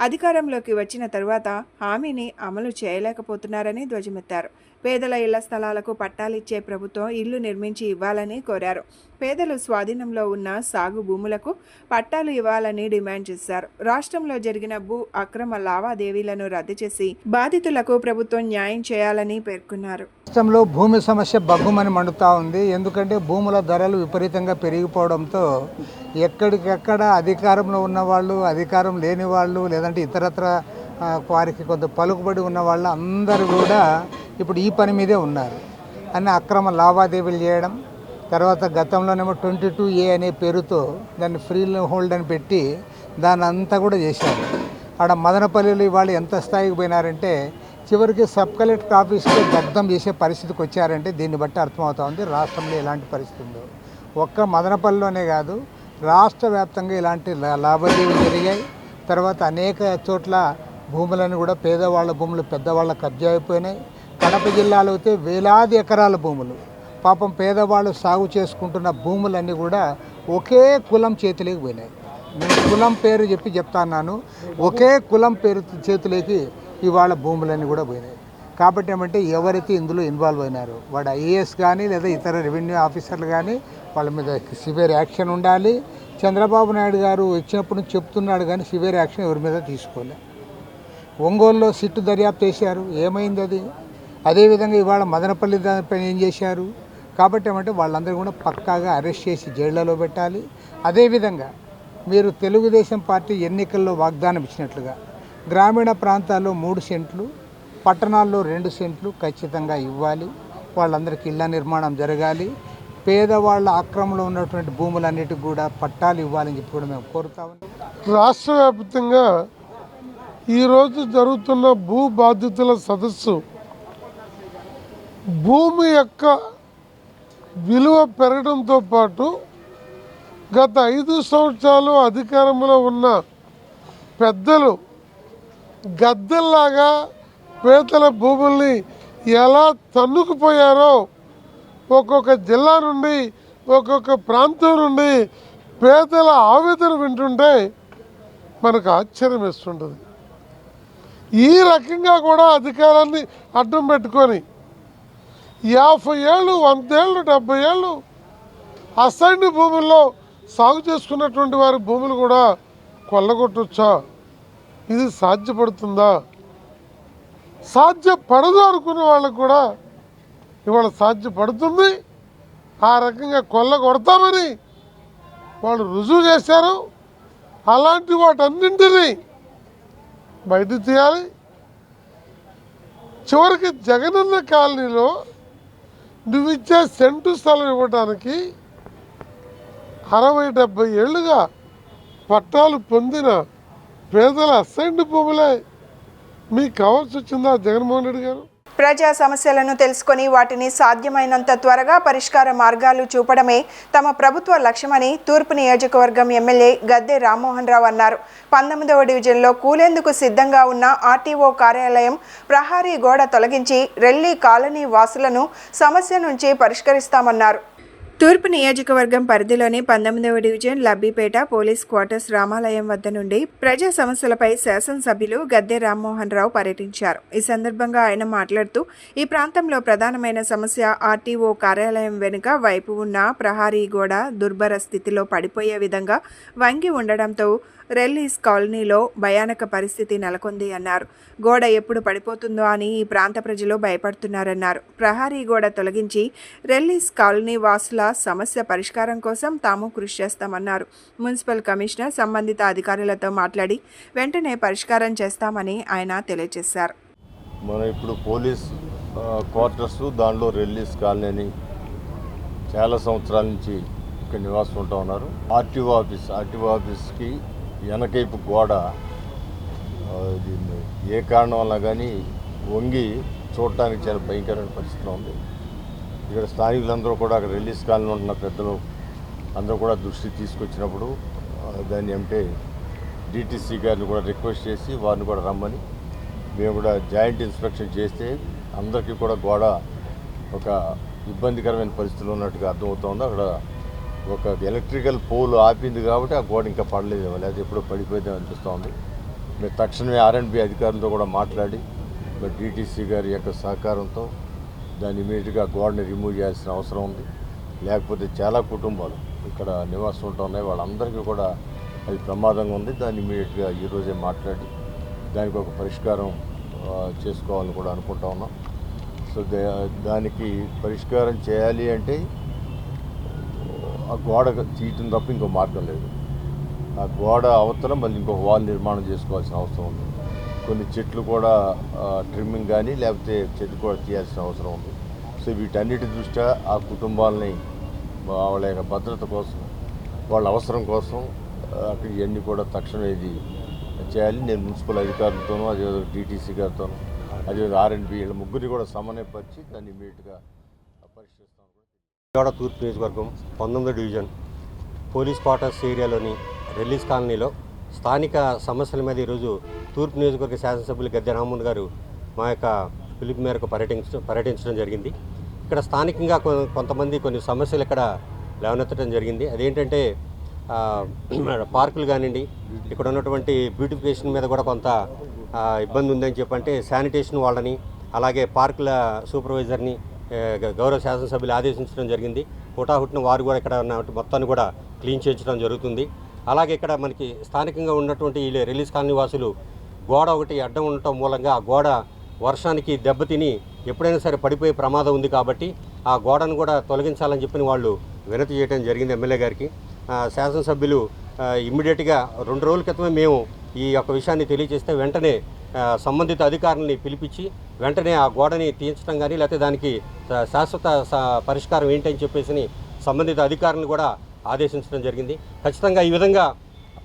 అధికారంలోకి వచ్చిన తరువాత హామీని అమలు చేయలేకపోతున్నారని ధ్వజమెత్తారు. పేదల ఇళ్ల స్థలాలకు పట్టాలిచ్చే ప్రభుత్వం ఇల్లు నిర్మించి ఇవ్వాలని కోరారు. పేదలు స్వాధీనంలో ఉన్న సాగు భూములకు పట్టాలు ఇవ్వాలని డిమాండ్ చేశారు. రాష్ట్రంలో జరిగిన భూ అక్రమ లావాదేవీలను రద్దు చేసి బాధితులకు ప్రభుత్వం న్యాయం చేయాలని పేర్కొన్నారు. రాష్ట్రంలో భూమి సమస్య బగ్గుమని మండుతూ ఉంది. ఎందుకంటే భూముల ధరలు విపరీతంగా పెరిగిపోవడంతో ఎక్కడికెక్కడ అధికారంలో ఉన్నవాళ్ళు, అధికారం లేని వాళ్ళు, లేదంటే ఇతరత్ర వారికి కొంత పలుకుబడి ఉన్న వాళ్ళు అందరూ కూడా ఇప్పుడు ఈ పని మీదే ఉన్నారు. అన్ని అక్రమ లావాదేవీలు చేయడం, తర్వాత గతంలోనేమో 22A అనే పేరుతో దాన్ని ఫ్రీ హోల్డ్ అని పెట్టి దాన్ని అంతా కూడా చేశారు. ఆడ మదనపల్లిలో ఇవాళ ఎంత స్థాయికి పోయినారంటే చివరికి సబ్ కలెక్టర్ ఆఫీస్కి దగ్ధం చేసే పరిస్థితికి వచ్చారంటే దీన్ని బట్టి అర్థమవుతా ఉంది రాష్ట్రంలో ఎలాంటి పరిస్థితి ఉందో. ఒక్క మదనపల్లిలోనే కాదు, రాష్ట్ర వ్యాప్తంగా ఇలాంటి లావాదేవీలు జరిగాయి. తర్వాత అనేక చోట్ల భూములను కూడా పేదవాళ్ళ భూములు పెద్దవాళ్ళ కబ్జా అయిపోయినాయి. కడప జిల్లాలో అయితే వేలాది ఎకరాల భూములు, పాపం పేదవాళ్ళు సాగు చేసుకుంటున్న భూములన్నీ కూడా ఒకే కులం చేతిలోకి పోయినాయి. నేను కులం పేరు చెప్తాను, ఒకే కులం పేరు చేతిలోకి ఇవాళ భూములన్నీ కూడా పోయినాయి. కాబట్టి ఏమంటే ఎవరైతే ఇందులో ఇన్వాల్వ్ అయినారో వాడు ఐఏఎస్ కానీ లేదా ఇతర రెవెన్యూ ఆఫీసర్లు కానీ వాళ్ళ మీద సివియర్ యాక్షన్ ఉండాలి. చంద్రబాబు నాయుడు గారు వచ్చినప్పుడు చెప్తున్నాడు కానీ సివియర్ యాక్షన్ ఎవరి మీద తీసుకోలే. ఒంగోలులో సిట్టు దర్యాప్తు చేశారు, ఏమైంది అది? అదేవిధంగా ఇవాళ మదనపల్లి దానిపైన ఏం చేశారు? కాబట్టి ఏమంటే వాళ్ళందరూ కూడా పక్కాగా అరెస్ట్ చేసి జైళ్లలో పెట్టాలి. అదేవిధంగా మీరు తెలుగుదేశం పార్టీ ఎన్నికల్లో వాగ్దానం ఇచ్చినట్లుగా గ్రామీణ ప్రాంతాల్లో 3 సెంట్లు, పట్టణాల్లో 2 సెంట్లు ఖచ్చితంగా ఇవ్వాలి. వాళ్ళందరికీ ఇళ్ల నిర్మాణం జరగాలి. పేదవాళ్ళ ఆక్రమణలో ఉన్నటువంటి భూములన్నిటికి కూడా పట్టాలు ఇవ్వాలని చెప్పి కూడా మేము కోరుతామని. రాష్ట్ర వ్యాప్తంగా ఈరోజు జరుగుతున్న భూ బాధితుల సదస్సు భూమి యొక్క విలువ పెరగడంతో పాటు గత 5 సంవత్సరాలు అధికారంలో ఉన్న పెద్దలు గద్దెల్లాగా పేదల భూముల్ని ఎలా తన్నుకుపోయారో ఒక్కొక్క జిల్లా నుండి ఒక్కొక్క ప్రాంతం నుండి పేదల ఆవేదన వింటుంటే మనకు ఆశ్చర్యం వేస్తుంటుంది. ఈ రకంగా కూడా అధికారాన్ని అడ్డం పెట్టుకొని 50 ఏళ్ళు 100 ఏళ్ళు 70 ఏళ్ళు అసైన్డ్ భూముల్లో సాగు చేసుకున్నటువంటి వారి భూములు కూడా కొల్లగొట్టొచ్చా? ఇది సాధ్యపడుతుందా? సాధ్యపడదు అనుకున్న వాళ్ళకు కూడా ఇవాళ సాధ్యపడుతుంది. ఆ రకంగా కొల్లగొడతామని వాళ్ళు రుజువు చేశారు. అలాంటి వాటన్నింటినీ బయట తీయాలి. చివరికి జగనన్న కాలనీలో నువ్వు ఇచ్చే సెంటు స్థలం ఇవ్వడానికి 60-70 ఏళ్ళుగా పట్టాలు పొందిన పేదల అసైన్డ్ భూములే మీకు కావాల్సి వచ్చిందా జగన్మోహన్ రెడ్డి గారు? ప్రజా సమస్యలను తెలుసుకొని వాటిని సాధ్యమైనంత త్వరగా పరిష్కార మార్గాలు చూపడమే తమ ప్రభుత్వ లక్ష్యమని తూర్పు నియోజకవర్గం ఎమ్మెల్యే గద్దె రామ్మోహన్ రావు అన్నారు. 19వ డివిజన్లో కూలేందుకు సిద్ధంగా ఉన్న ఆర్టీఓ కార్యాలయం ప్రహారీ గోడ తొలగించి రెల్లి కాలనీ వాసులను సమస్య నుంచి పరిష్కరిస్తామన్నారు. తూర్పు నియోజకవర్గం పరిధిలోని 19వ డివిజన్ లబ్బిపేట పోలీస్ క్వార్టర్స్ రామాలయం వద్ద నుండి ప్రజా సమస్యలపై శాసనసభ్యులు గద్దె రామ్మోహన్ రావు పర్యటించారు. ఈ సందర్భంగా ఆయన మాట్లాడుతూ ఈ ప్రాంతంలో ప్రధానమైన సమస్య ఆర్టీఓ కార్యాలయం వెనుక వైపు ఉన్న ప్రహారీ గోడ దుర్భర స్థితిలో పడిపోయే విధంగా వంగి ఉండడంతో రెల్లీస్ కాలనీలో భయానక పరిస్థితి నెలకొంది అన్నారు. గోడ ఎప్పుడు పడిపోతుందో అని ఈ ప్రాంత ప్రజలు భయపడుతున్నారన్నారు. ప్రహారీ గోడ తొలగించి రెల్లీస్ కాలనీ వాసుల సమస్య పరిష్కారం కోసం తాము కృషి చేస్తామన్నారు. మున్సిపల్ కమిషనర్ సంబంధిత అధికారులతో మాట్లాడి వెంటనే పరిష్కారం చేస్తామని ఆయన తెలియజేశారు. మనం ఇప్పుడు పోలీస్ క్వార్టర్స్ దానిలో రెల్లీస్ కాలనీ అని చాలా సంవత్సరాల నుంచి ఇక్కడ నివాసం ఉంటా ఉన్నారు. ఆర్టీఓ ఆఫీస్కి వెనకైపు గోడ ఏ కారణం వల్ల కానీ వంగి చూడటానికి చాలా భయంకరమైన పరిస్థితిలో ఉంది. ఇక్కడ స్థానికులందరూ కూడా అక్కడ రిలీజ్ కాలంలో ఉంటున్న పెద్దలు అందరూ కూడా దృష్టి తీసుకొచ్చినప్పుడు దాన్ని ఏమంటే డిటిసి గారిని కూడా రిక్వెస్ట్ చేసి వారిని కూడా రమ్మని మేము కూడా జాయింట్ ఇన్స్పెక్షన్ చేస్తే అందరికీ కూడా గోడ ఒక ఇబ్బందికరమైన పరిస్థితులు ఉన్నట్టుగా అర్థమవుతుంది. అక్కడ ఒక ఎలక్ట్రికల్ పోల్ ఆపింది కాబట్టి ఆ గోడ ఇంకా పడలేదు, లేదా ఎప్పుడో పడిపోయిందని అనిపిస్తోంది. మేము తక్షణమే ఆర్ఎండ్బి అధికారులతో కూడా మాట్లాడి డిటిసి గారి యొక్క సహకారంతో దాన్ని ఇమీడియట్గా గోడని రిమూవ్ చేయాల్సిన అవసరం ఉంది. లేకపోతే చాలా కుటుంబాలు ఇక్కడ నివాసం ఉంటూ ఉన్నాయి, వాళ్ళందరికీ కూడా అది ప్రమాదంగా ఉంది. దాన్ని ఇమీడియట్గా ఈరోజే మాట్లాడి దానికి ఒక పరిష్కారం చేసుకోవాలని కూడా అనుకుంటా ఉన్నాం. సో దానికి పరిష్కారం చేయాలి అంటే ఆ గోడ తీయటం తప్ప ఇంకో మార్గం లేదు. ఆ గోడ అవతల మళ్ళీ ఇంకొక వాల్ నిర్మాణం చేసుకోవాల్సిన అవసరం ఉంది. కొన్ని చెట్లు కూడా ట్రిమ్మింగ్ కానీ లేకపోతే చెట్లు కూడా తీయాల్సిన అవసరం ఉంది. సో వీటన్నిటి దృష్ట్యా ఆ కుటుంబాలని వాళ్ళ యొక్క భద్రత కోసం, వాళ్ళ అవసరం కోసం అక్కడ ఇవన్నీ కూడా తక్షణం ఇది చేయాలి. నేను మున్సిపల్ అధికారులతోనూ, అదేవిధంగా డిటిసి గారితోనూ, అదేవిధంగా ఆర్ఎండ్బి వీళ్ళ ముగ్గురిని కూడా సమన్వయపరిచి దాన్ని ఇమీడియట్గా పరిశీలిస్తాను. విజయవాడ తూర్పు నియోజకవర్గం 19వ డివిజన్ పోలీస్ క్వార్టర్స్ ఏరియాలోని రిలీజ్ కాలనీలో స్థానిక సమస్యల మీద ఈరోజు తూర్పు నియోజకవర్గ శాసనసభ్యులు గద్దె రామ్మోహన్ గారు మా యొక్క పిలుపు మేరకు పర్యటించడం జరిగింది. ఇక్కడ స్థానికంగా కొంతమంది కొన్ని సమస్యలు ఇక్కడ లేవనెత్తడం జరిగింది. అదేంటంటే పార్కులు కానివ్వండి, ఇక్కడ ఉన్నటువంటి బ్యూటిఫికేషన్ మీద కూడా కొంత ఇబ్బంది ఉందని చెప్పంటే శానిటేషన్ వాళ్ళని, అలాగే పార్కుల సూపర్వైజర్ని గౌరవ శాసనసభ్యులు ఆదేశించడం జరిగింది. హుటాహుటిన వారు కూడా ఇక్కడ ఉన్న మొత్తాన్ని కూడా క్లీన్ చేయించడం జరుగుతుంది. అలాగే ఇక్కడ మనకి స్థానికంగా ఉన్నటువంటి ఈ రిలీజ్ కాలనీ వాసులు గోడ ఒకటి అడ్డం ఉండటం మూలంగా ఆ గోడ వర్షానికి దెబ్బతిని ఎప్పుడైనా సరే పడిపోయే ప్రమాదం ఉంది కాబట్టి ఆ గోడను కూడా తొలగించాలని చెప్పి వాళ్ళు వినతి చేయడం జరిగింది ఎమ్మెల్యే గారికి. శాసనసభ్యులు ఇమ్మీడియట్గా 2 రోజుల క్రితమే మేము ఈ యొక్క విషయాన్ని తెలియజేస్తే వెంటనే సంబంధిత అధికారులని పిలిపించి వెంటనే ఆ గోడని తీయించడం కానీ లేకపోతే దానికి శాశ్వత పరిష్కారం ఏంటని చెప్పేసి సంబంధిత అధికారులను కూడా ఆదేశించడం జరిగింది. ఖచ్చితంగా ఈ విధంగా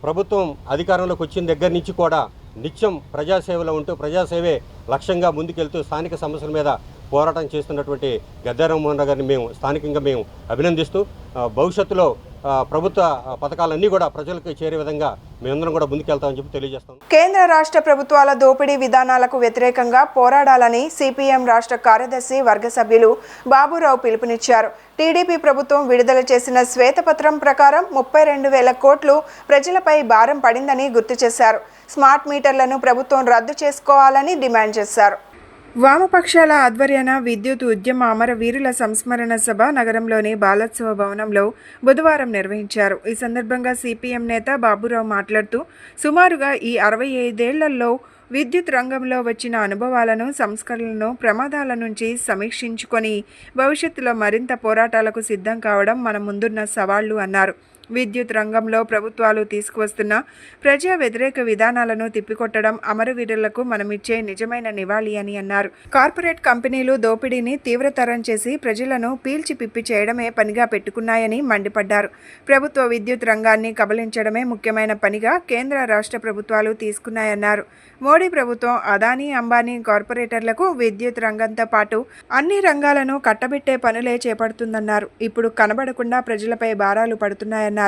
ప్రభుత్వం అధికారంలోకి వచ్చిన దగ్గర నుంచి కూడా నిత్యం ప్రజాసేవలో ఉంటూ ప్రజాసేవే లక్ష్యంగా ముందుకెళ్తూ స్థానిక సమస్యల మీద పోరాటం చేస్తున్నటువంటి గద్దె రామ్మోహన్ రావు గారిని మేము స్థానికంగా మేము అభినందిస్తూ భవిష్యత్తులో ప్రభుత్వ పథకాలన్నీ కూడా ప్రజలకు చేరే విధంగా మేమందరం కూడా ముందుకెళ్తామని చెప్పి తెలియజేస్తాం. కేంద్ర రాష్ట్ర ప్రభుత్వాల దోపిడీ విధానాలకు వ్యతిరేకంగా పోరాడాలని సిపిఎం రాష్ట్ర కార్యదర్శి వర్గ సభ్యులు బాబురావు పిలుపునిచ్చారు. టీడీపీ ప్రభుత్వం విడుదల చేసిన శ్వేతపత్రం ప్రకారం 32,000 కోట్లు ప్రజలపై భారం పడిందని గుర్తు చేశారు. స్మార్ట్ మీటర్లను ప్రభుత్వం రద్దు చేసుకోవాలని డిమాండ్ చేశారు. వామపక్షాల ఆధ్వర్యాన విద్యుత్ ఉద్యమ అమరవీరుల సంస్మరణ సభ నగరంలోని బాలోత్సవ భవనంలో బుధవారం నిర్వహించారు. ఈ సందర్భంగా సిపిఎం నేత బాబురావు మాట్లాడుతూ సుమారుగా ఈ 65 ఏళ్లలో విద్యుత్ రంగంలో వచ్చిన అనుభవాలను, సంస్కరణలను, ప్రమాదాల నుంచి సమీక్షించుకొని భవిష్యత్తులో మరింత పోరాటాలకు సిద్ధం కావడం మన ముందున్న సవాళ్లు అన్నారు. విద్యుత్ రంగంలో ప్రభుత్వాలు తీసుకువస్తున్న ప్రజా వ్యతిరేక విధానాలను తిప్పికొట్టడం అమరవీరులకు మనమిచ్చే నిజమైన నివాళి అని అన్నారు. కార్పొరేట్ కంపెనీలు దోపిడీని తీవ్రతరం చేసి ప్రజలను పీల్చి పిప్పి చేయడమే పనిగా పెట్టుకున్నాయని మండిపడ్డారు. ప్రభుత్వ విద్యుత్ రంగాన్ని కబళించడమే ముఖ్యమైన పనిగా కేంద్ర రాష్ట్ర ప్రభుత్వాలు తీసుకున్నాయన్నారు. మోడీ ప్రభుత్వం అదానీ, అంబానీ కార్పొరేటర్లకు విద్యుత్ రంగంతో పాటు అన్ని రంగాలను కట్టబెట్టే పనులే చేపడుతుందన్నారు. ఇప్పుడు కనబడకుండా ప్రజలపై భారాలు పడుతున్నాయన్నారు.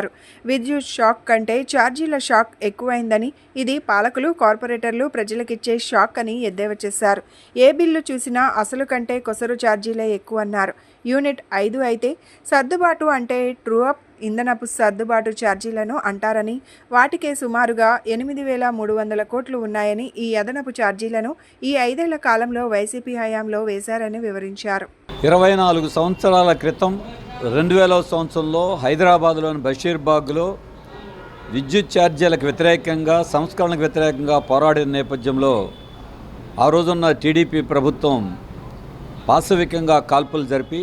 విద్యుత్ షాక్ కంటే ఛార్జీల షాక్ ఎక్కువైందని, ఇది పాలకులు, కార్పొరేటర్లు ప్రజలకిచ్చే షాక్ అని ఎద్దేవా చేశారు. ఏ బిల్లు చూసినా అసలు కంటే కొసరు ఛార్జీలే ఎక్కువన్నారు. యూనిట్ 5 అయితే సర్దుబాటు అంటే ట్రూ అప్, ఇంధనపు సర్దుబాటు ఛార్జీలను అంటారని, వాటికే సుమారుగా 8,300 కోట్లు ఉన్నాయని, ఈ అదనపు ఛార్జీలను ఈ 5 ఏళ్ల కాలంలో వైసీపీ హయాంలో వేశారని వివరించారు. 24 సంవత్సరాల క్రితం 2000వ సంవత్సరంలో హైదరాబాద్లోని బషీర్బాగ్లో విద్యుత్ ఛార్జీలకు వ్యతిరేకంగా, సంస్కరణకు వ్యతిరేకంగా పోరాడిన నేపథ్యంలో ఆ రోజున్న టీడీపీ ప్రభుత్వం పాశవికంగా కాల్పులు జరిపి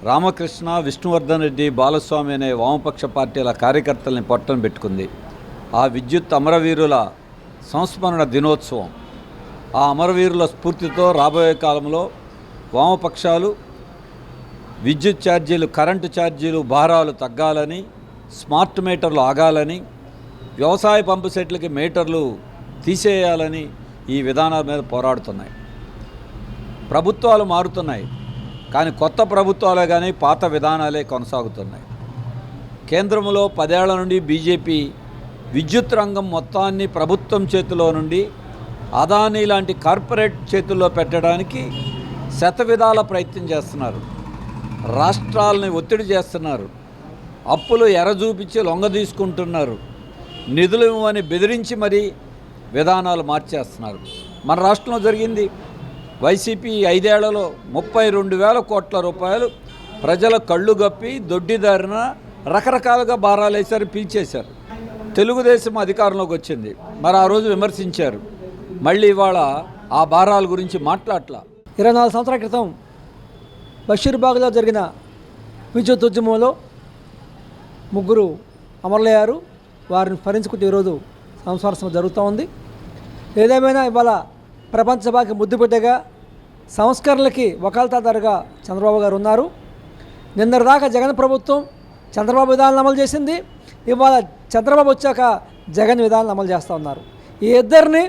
రామకృష్ణ, విష్ణువర్ధన్ రెడ్డి, బాలస్వామి అనే వామపక్ష పార్టీల కార్యకర్తల్ని పొట్టన పెట్టుకుంది. ఆ విద్యుత్ అమరవీరుల సంస్మరణ దినోత్సవం, ఆ అమరవీరుల స్ఫూర్తితో రాబోయే కాలంలో వామపక్షాలు విద్యుత్ ఛార్జీలు, కరెంటు ఛార్జీలు భారాలు తగ్గాలని, స్మార్ట్ మీటర్లు ఆగాలని, వ్యవసాయ పంపు సెట్లకి మీటర్లు తీసేయాలని ఈ విధానాల మీద పోరాడుతున్నాయి. ప్రభుత్వాలు మారుతున్నాయి, కానీ కొత్త ప్రభుత్వాలే కానీ పాత విధానాలే కొనసాగుతున్నాయి. కేంద్రంలో 10 ఏళ్ల నుండి బీజేపీ విద్యుత్ రంగం మొత్తాన్ని ప్రభుత్వం చేతిలో నుండి అదానీ లాంటి కార్పొరేట్ చేతుల్లో పెట్టడానికి శతవిధాల ప్రయత్నం చేస్తున్నారు. రాష్ట్రాలని ఒత్తిడి చేస్తున్నారు. అప్పులు ఎరచూపించి లొంగ తీసుకుంటున్నారు. నిధులు ఇవ్వని బెదిరించి మరీ విధానాలు మార్చేస్తున్నారు. మన రాష్ట్రంలో జరిగింది. వైసీపీ 5 ఏళ్లలో 32,000 కోట్ల రూపాయలు ప్రజల కళ్ళు గప్పి దొడ్డిదారిన రకరకాలుగా భారాలు వేశారు, పీల్చేశారు. తెలుగుదేశం అధికారంలోకి వచ్చింది, మరి ఆ రోజు విమర్శించారు. మళ్ళీ ఇవాళ ఆ భారాల గురించి మాట్లాడలా. 24 సంవత్సరాల క్రితం బషీర్బాగ్లో జరిగిన విద్యుత్ ఉద్యమంలో 3 అమరులయ్యారు. వారిని స్మరించుకుంటూ ఈరోజు సంస్మరణ జరుగుతూ ఉంది. ఏదేమైనా ఇవాళ ప్రపంచ సభకి ముద్దుబిడ్డగా, సంస్కరణలకి వకాల్తాదారుగా చంద్రబాబు గారు ఉన్నారు. నిన్నటిదాకా జగన్ ప్రభుత్వం చంద్రబాబు విధానాలను అమలు చేసింది. ఇవాళ చంద్రబాబు వచ్చాక జగన్ విధానాలను అమలు చేస్తూ ఉన్నారు. ఈ ఇద్దరిని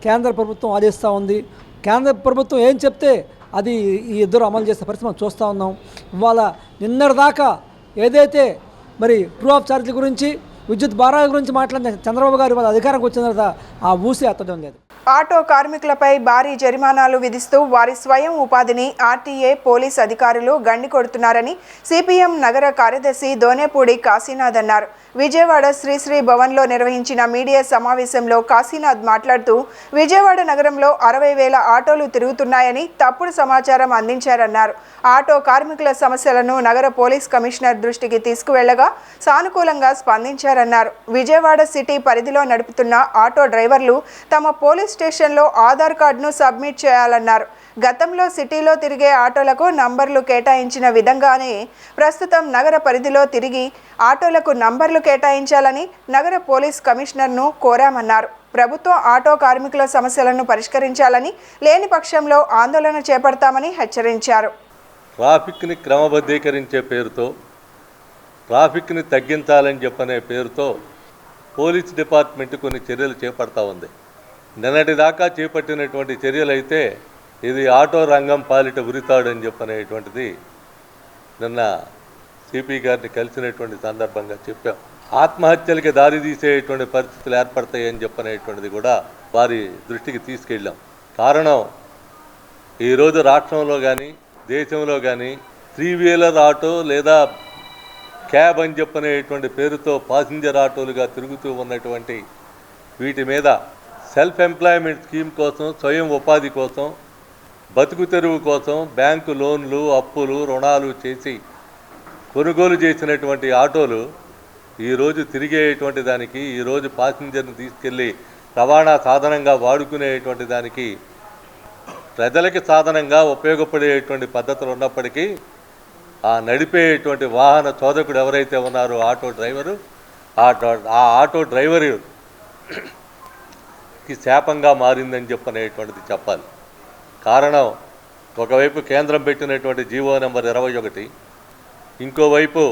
కేంద్ర ప్రభుత్వం ఆదేశిస్తూ ఉంది. కేంద్ర ప్రభుత్వం ఏం చెప్తే అది ఈ ఇద్దరు అమలు చేసే పరిస్థితి మనం చూస్తూ ఉన్నాం. ఇవాళ నిన్నటిదాకా ఏదైతే మరి ట్రూ ఆఫ్ ఛార్జీల గురించి, విద్యుత్ భారాల గురించి మాట్లాడిన చంద్రబాబు గారు ఇవాళ అధికారంకి వచ్చిన తర్వాత ఆ ఊసి ఎత్తడం లేదు. ఆటో కార్మికులపై భారీ జరిమానాలు విధిస్తూ వారి స్వయం ఉపాధిని ఆర్టీఏ పోలీస్ అధికారులు గండి కొడుతున్నారని సిపిఎం నగర కార్యదర్శి దోనేపూడి కాశీనాథ్ అన్నారు. విజయవాడ శ్రీశ్రీ భవన్లో నిర్వహించిన మీడియా సమావేశంలో కాశీనాథ్ మాట్లాడుతూ విజయవాడ నగరంలో 60,000 ఆటోలు తిరుగుతున్నాయని తప్పుడు సమాచారం అందించారన్నారు. ఆటో కార్మికుల సమస్యలను నగర పోలీస్ కమిషనర్ దృష్టికి తీసుకువెళ్లగా సానుకూలంగా స్పందించారన్నారు. విజయవాడ సిటీ పరిధిలో నడుపుతున్న ఆటో డ్రైవర్లు తమ పోలీస్ స్టేషన్లో ఆధార్ కార్డును సబ్మిట్ చేయాలన్నారు. గతంలో సిటీలో తిరిగే ఆటోలకు నంబర్లు కేటాయించిన విధంగానే ప్రస్తుతం నగర పరిధిలో తిరిగి ఆటోలకు నంబర్లు కేటాయించాలని నగర పోలీస్ కమిషనర్ను కోరామన్నారు. ప్రభుత్వం ఆటో కార్మికుల సమస్యలను పరిష్కరించాలని, లేని పక్షంలో ఆందోళన చేపడతామని హెచ్చరించారు. ట్రాఫిక్ని క్రమబద్ధీకరించే పేరుతో, ట్రాఫిక్ని తగ్గించాలని చెప్పనే పేరుతో పోలీస్ డిపార్ట్మెంట్ కొన్ని చర్యలు చేపడతా ఉంది. నిన్నటిదాకా చేపట్టినటువంటి చర్యలు అయితే ఇది ఆటో రంగం పాలిట ఉరితాడని చెప్పనేటువంటిది నిన్న సిపి గారిని కలిసినటువంటి సందర్భంగా చెప్పాం. ఆత్మహత్యలకి దారి తీసేటువంటి పరిస్థితులు ఏర్పడతాయని చెప్పనేటువంటిది కూడా వారి దృష్టికి తీసుకెళ్ళాం. కారణం ఈరోజు రాష్ట్రంలో కానీ దేశంలో కానీ 3-వీలర్ ఆటో లేదా క్యాబ్ అని చెప్పనేటువంటి పేరుతో పాసింజర్ ఆటోలుగా తిరుగుతూ ఉన్నటువంటి వీటి మీద సెల్ఫ్ ఎంప్లాయ్మెంట్ స్కీమ్ కోసం, స్వయం ఉపాధి కోసం, బతుకు తెరువు కోసం బ్యాంకు లోన్లు, అప్పులు, రుణాలు చేసి కొనుగోలు చేసినటువంటి ఆటోలు ఈరోజు తిరిగేటువంటి దానికి, ఈరోజు పాసింజర్ని తీసుకెళ్ళి రవాణా సాధనంగా వాడుకునేటువంటి దానికి ప్రజలకి సాధనంగా ఉపయోగపడేటువంటి పద్ధతులు ఉన్నప్పటికీ ఆ నడిపేటువంటి వాహన చోదకుడు ఎవరైతే ఉన్నారో ఆటో డ్రైవరు, ఆ ఆటో డ్రైవరుకి శాపంగా మారిందని చెప్పనేటువంటిది చెప్పాలి. కారణం ఒకవైపు కేంద్రం పెట్టినటువంటి జీవో నెంబర్ 21, ఇంకోవైపు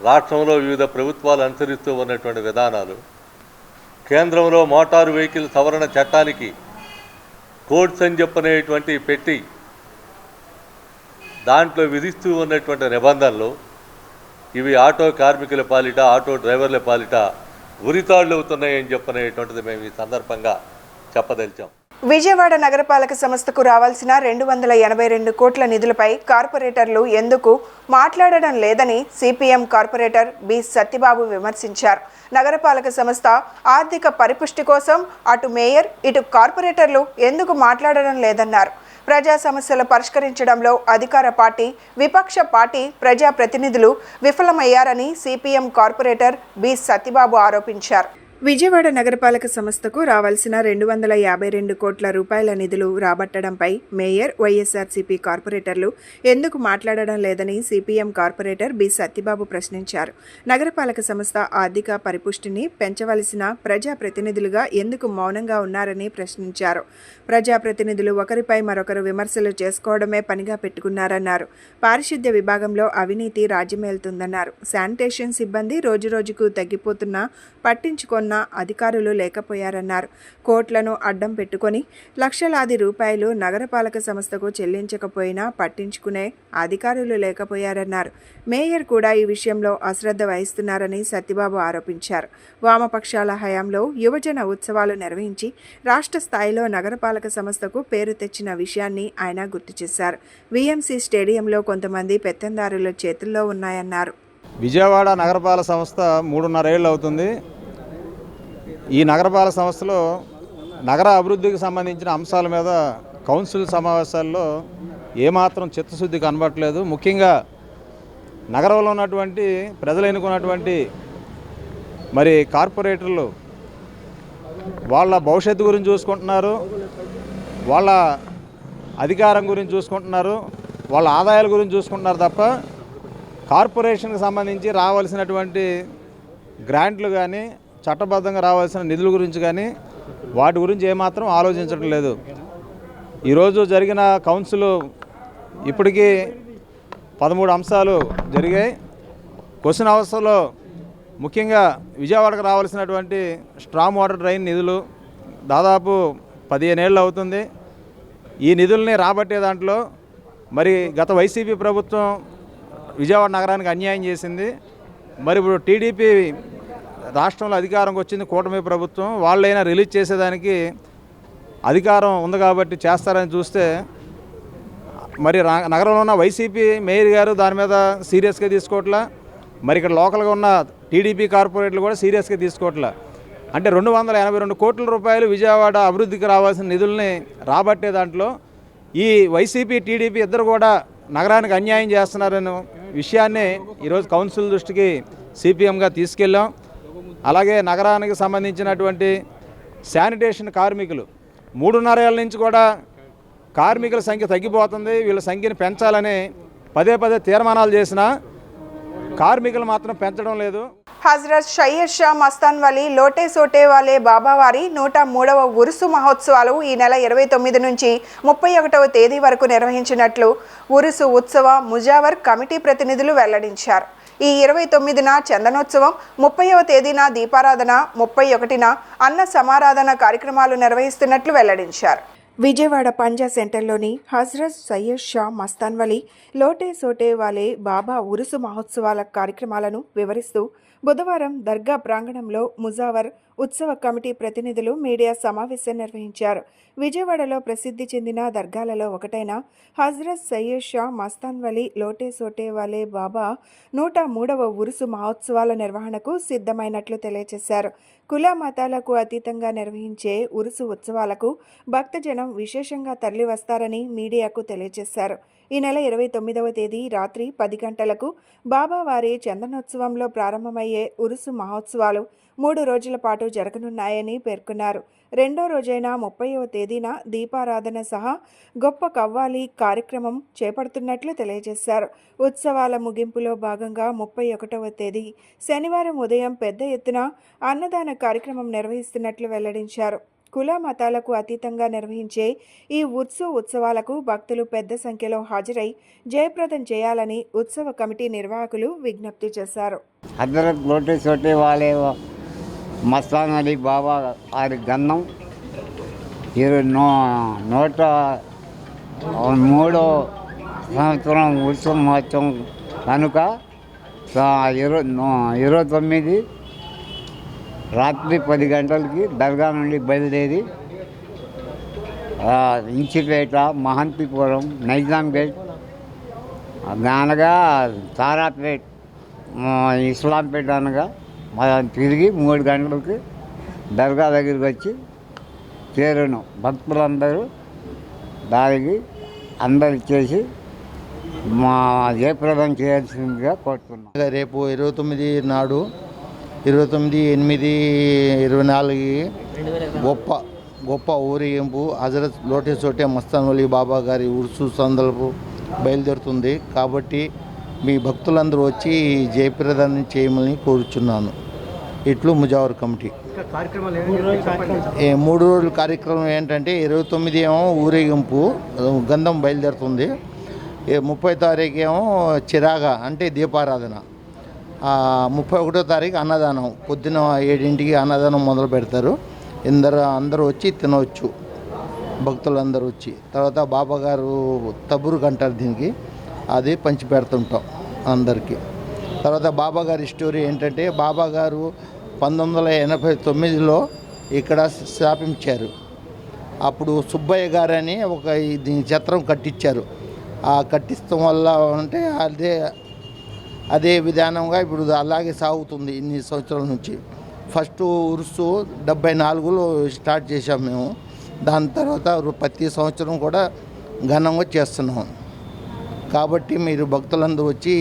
రాష్ట్రంలో వివిధ ప్రభుత్వాలు అనుసరిస్తూ ఉన్నటువంటి విధానాలు, కేంద్రంలో మోటారు వెహికల్ సవరణ చట్టానికి కోడ్స్ అని చెప్పనేటువంటి పెట్టి దాంట్లో విధిస్తూ ఉన్నటువంటి నిబంధనలు ఇవి ఆటో కార్మికుల పాలిట, ఆటో డ్రైవర్ల పాలిట ఉరితాళ్ళు అవుతున్నాయని చెప్పనేటువంటిది మేము ఈ సందర్భంగా చెప్పదలిచాం. విజయవాడ నగరపాలక సంస్థకు రావాల్సిన 282 కోట్ల నిధులపై కార్పొరేటర్లు ఎందుకు మాట్లాడడం లేదని సిపిఎం కార్పొరేటర్ బి సత్యబాబు విమర్శించారు. నగరపాలక సంస్థ ఆర్థిక పరిపుష్టి కోసం అటు మేయర్, ఇటు కార్పొరేటర్లు ఎందుకు మాట్లాడడం లేదన్నారు. ప్రజా సమస్యలు పరిష్కరించడంలో అధికార పార్టీ, విపక్ష పార్టీ, ప్రజాప్రతినిధులు విఫలమయ్యారని సిపిఎం కార్పొరేటర్ బి సత్యబాబు ఆరోపించారు. విజయవాడ నగరపాలక సంస్థకు రావాల్సిన 252 కోట్ల రూపాయల నిధులు రాబట్టడంపై మేయర్, వైఎస్ఆర్సీపీ కార్పొరేటర్లు ఎందుకు మాట్లాడడం లేదని సిపిఎం కార్పొరేటర్ బి సత్యబాబు ప్రశ్నించారు. నగరపాలక సంస్థ ఆర్థిక పరిపుష్టిని పెంచవలసిన ప్రజాప్రతినిధులుగా ఎందుకు మౌనంగా ఉన్నారని ప్రశ్నించారు. ప్రజాప్రతినిధులు ఒకరిపై మరొకరు విమర్శలు చేసుకోవడమే పనిగా పెట్టుకున్నారన్నారు. పారిశుద్ధ్య విభాగంలో అవినీతి రాజ్యమేలుతుందన్నారు. శానిటేషన్ సిబ్బంది రోజురోజుకు తగ్గిపోతున్నా పట్టించుకున్న అధికారులు లేకపోయారన్నారు. కోట్లను అడ్డం పెట్టుకొని లక్షలాది రూపాయలు నగరపాలక సంస్థకు చెల్లించకపోయినా పట్టించుకునే అధికారులు లేకపోయారన్నారు. మేయర్ కూడా ఈ విషయంలో అశ్రద్ధ వహిస్తున్నారని సత్యబాబు ఆరోపించారు. వామపక్షాల హయాంలో యువజన ఉత్సవాలు నిర్వహించి రాష్ట్ర స్థాయిలో నగరపాలక సంస్థకు పేరు తెచ్చిన విషయాన్ని ఆయన గుర్తు చేశారు. విఎంసీ స్టేడియంలో కొంతమంది పెత్తందారుల చేతుల్లో ఉన్నాయన్నారు. విజయవాడ నగరపాలక సంస్థ 3.5 ఏళ్ళు అవుతుంది. ఈ నగరపాలక సంస్థలో నగర అభివృద్ధికి సంబంధించిన అంశాల మీద కౌన్సిల్ సమావేశాల్లో ఏమాత్రం చిత్తశుద్ధి కనబడట్లేదు. ముఖ్యంగా నగరంలో ఉన్నటువంటి ప్రజలు ఎన్నుకున్నటువంటి మరి కార్పొరేటర్లు వాళ్ళ భవిష్యత్తు గురించి చూసుకుంటున్నారు, వాళ్ళ అధికారం గురించి చూసుకుంటున్నారు, వాళ్ళ ఆదాయాల గురించి చూసుకుంటున్నారు తప్ప కార్పొరేషన్కి సంబంధించి రావాల్సినటువంటి గ్రాంట్లు కానీ, చట్టబద్ధంగా రావాల్సిన నిధుల గురించి కానీ వాటి గురించి ఏమాత్రం ఆలోచించడం లేదు. ఈరోజు జరిగిన కౌన్సిల్ ఇప్పటికీ 13 అంశాలు జరిగాయి. క్వశ్చన్ అవర్స్లో ముఖ్యంగా విజయవాడకు రావాల్సినటువంటి స్ట్రామ్ వాటర్ డ్రైన్ నిధులు దాదాపు 15 ఏళ్ళు అవుతుంది. ఈ నిధుల్ని రాబట్టే దాంట్లో మరి గత వైసీపీ ప్రభుత్వం విజయవాడ నగరానికి అన్యాయం చేసింది. మరి ఇప్పుడు టీడీపీ రాష్ట్రంలో అధికారంకి వచ్చింది, కూటమి ప్రభుత్వం, వాళ్ళైనా రిలీజ్ చేసేదానికి అధికారం ఉంది కాబట్టి చేస్తారని చూస్తే మరి నగరంలో ఉన్న వైసీపీ మేయర్ గారు దాని మీద సీరియస్గా తీసుకోవట్లా. మరి ఇక్కడ లోకల్గా ఉన్న టీడీపీ కార్పొరేట్లు కూడా సీరియస్గా తీసుకోవట్లా. అంటే 282 కోట్ల రూపాయలు విజయవాడ అభివృద్ధికి రావాల్సిన నిధుల్ని రాబట్టే దాంట్లో ఈ వైసీపీ, టీడీపీ ఇద్దరు కూడా నగరానికి అన్యాయం చేస్తున్నారనే విషయాన్ని ఈరోజు కౌన్సిల్ దృష్టికి సిపిఎంగా తీసుకెళ్ళాం. అలాగే నగరానికి సంబంధించినటువంటి శానిటేషన్ కార్మికులు 3.5 ఏళ్ళ నుంచి కూడా కార్మికుల సంఖ్య తగ్గిపోతుంది, వీళ్ళ సంఖ్యను పెంచాలని పదే తీర్మానాలు చేసినా కార్మికులు మాత్రం పెంచడం లేదు. హజరత్ సయ్యద్ షా మస్తాన్ వలీ లోటే సోటే వాలే బాబావారి 103వ ఉరుసు మహోత్సవాలు ఈ నెల 29 నుంచి 31వ తేదీ వరకు నిర్వహించినట్లు ఉరుసు ఉత్సవ ముజావర్ కమిటీ ప్రతినిధులు వెల్లడించారు. ఈ 29న చందనోత్సవం, 30వ తేదీన దీపారాధన, 31న అన్న సమారాధన కార్యక్రమాలు నిర్వహిస్తున్నట్లు వెల్లడించారు. విజయవాడ పంజా సెంటర్లోని హజ్రత్ సయ్యద్ షా మస్తాన్వలి లోటే సోటే వాలే బాబా ఉరుసు మహోత్సవాల కార్యక్రమాలను వివరిస్తూ బుధవారం దర్గా ప్రాంగణంలో ముజావర్ ఉత్సవ కమిటీ ప్రతినిధులు మీడియా సమావేశం నిర్వహించారు. విజయవాడలో ప్రసిద్ధి చెందిన దర్గాలలో ఒకటైన హజ్రత్ సయ్యద్ షా మస్తాన్వలి లోటే సోటే వాలే బాబా 103వ ఉరుసు మహోత్సవాల నిర్వహణకు సిద్ధమైనట్లు తెలియజేశారు. కుల మతాలకు అతీతంగా నిర్వహించే ఉరుసు ఉత్సవాలకు భక్తజనం విశేషంగా తరలివస్తారని మీడియాకు తెలియజేశారు. ఈ నెల 29వ తేదీ రాత్రి 10 గంటలకు బాబావారి చందనోత్సవంలో ప్రారంభమయ్యే ఉరుసు మహోత్సవాలు 3 రోజుల పాటు జరగనున్నాయని పేర్కొన్నారు. రెండో రోజైన 30వ తేదీన దీపారాధన సహా గొప్ప కవ్వాలి కార్యక్రమం చేపడుతున్నట్లు తెలియజేశారు. ఉత్సవాల ముగింపులో భాగంగా 31వ తేదీ శనివారం ఉదయం పెద్ద ఎత్తున అన్నదాన కార్యక్రమం నిర్వహిస్తున్నట్లు వెల్లడించారు. కుల మతాలకు అతీతంగా నిర్వహించే ఈ ఉత్సవాలకు భక్తులు పెద్ద సంఖ్యలో హాజరై జయప్రదం చేయాలని ఉత్సవ కమిటీ నిర్వాహకులు విజ్ఞప్తి చేశారు. హజరత్ లోటే సోటే వాలే మస్తాన్ అలీ బాబా వారి గంధం 103వ సంవత్సరం ఉత్సవ మహోత్సవం కనుక 29 రాత్రి 10 గంటలకి దర్గా నుండి బయలుదేరి ఇంచిపేట, మహంతిపురం, నైజాంపేట్, అనగా తారాపేట్, ఇస్లాంపేట అనగా తిరిగి 3 గంటలకి దర్గా దగ్గరికి వచ్చి చేరును. భక్తులందరూ దానికి అందరు ఇచ్చేసి మా జయప్రదం చేయాల్సిందిగా కోరుతున్నాం. రేపు 29 నాడు 29/8/24 గొప్ప ఊరేగింపు హజరత్ లోటే సోటే మస్తాన్వలి బాబా గారి ఉర్సు సందర్భం బయలుదేరుతుంది. కాబట్టి మీ భక్తులందరూ వచ్చి జయప్రదం చేయమని కోరుచున్నాను. ఇట్లు ముజావర్ కమిటీ. 3 రోజుల కార్యక్రమం ఏంటంటే 29 ఏమో ఊరేగింపు గంధం బయలుదేరుతుంది, 30వ తారీఖు ఏమో చిరాగా అంటే దీపారాధన, 31వ తారీఖు అన్నదానం. పొద్దున 7ంటికి అన్నదానం మొదలు పెడతారు. అందరూ వచ్చి తినవచ్చు, భక్తులందరూ వచ్చి. తర్వాత బాబాగారు తబురుకు అంటారు దీనికి, అది పంచి పెడుతుంటాం అందరికీ. తర్వాత బాబాగారి స్టోరీ ఏంటంటే బాబాగారు 1989లో ఇక్కడ స్థాపించారు. అప్పుడు సుబ్బయ్య గారని ఒక దీని చిత్రం కట్టించారు. ఆ కట్టిస్తాం వల్ల అంటే అదే విధానంగా ఇప్పుడు అలాగే సాగుతుంది ఇన్ని సంవత్సరాల నుంచి. ఫస్ట్ ఉరుసు 74లో స్టార్ట్ చేసాం మేము. దాని తర్వాత ప్రతి సంవత్సరం కూడా ఘనంగా చేస్తున్నాం. కాబట్టి మీరు భక్తులందరూ వచ్చి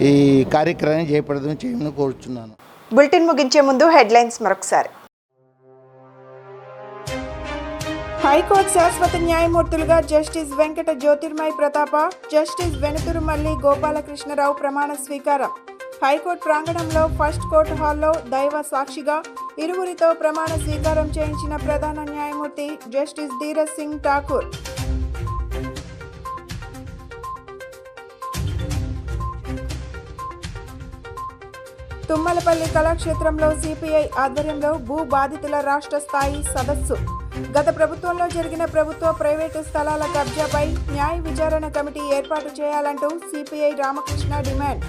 ఈ కార్యక్రమాన్ని జయప్రదం చేయమని కోరుచున్నాను. బులెటిన్ ముగించే ముందు హెడ్లైన్స్ మరొకసారి. హైకోర్టు శాశ్వత న్యాయమూర్తులుగా జస్టిస్ వెంకట జ్యోతిర్మయి ప్రతాప, జస్టిస్ వెనుతురు మల్లి గోపాలకృష్ణరావు ప్రమాణ స్వీకారం. హైకోర్టు ప్రాంగణంలో ఫస్ట్ కోర్టు హాల్లో దైవ సాక్షిగా ఇరువురితో ప్రమాణ స్వీకారం చేయించిన ప్రధాన న్యాయమూర్తి జస్టిస్ ధీరజ్ సింగ్ ఠాకూర్. తుమ్మలపల్లి కళాక్షేత్రంలో సిపిఐ ఆధ్వర్యంలో భూ బాధితుల రాష్ట్ర స్థాయి సదస్సు. గత ప్రభుత్వంలో జరిగిన ప్రభుత్వ ప్రైవేటు స్థలాల కబ్జాపై న్యాయ విచారణ కమిటీ ఏర్పాటు చేయాలంటూ సిపిఐ రామకృష్ణ డిమాండ్.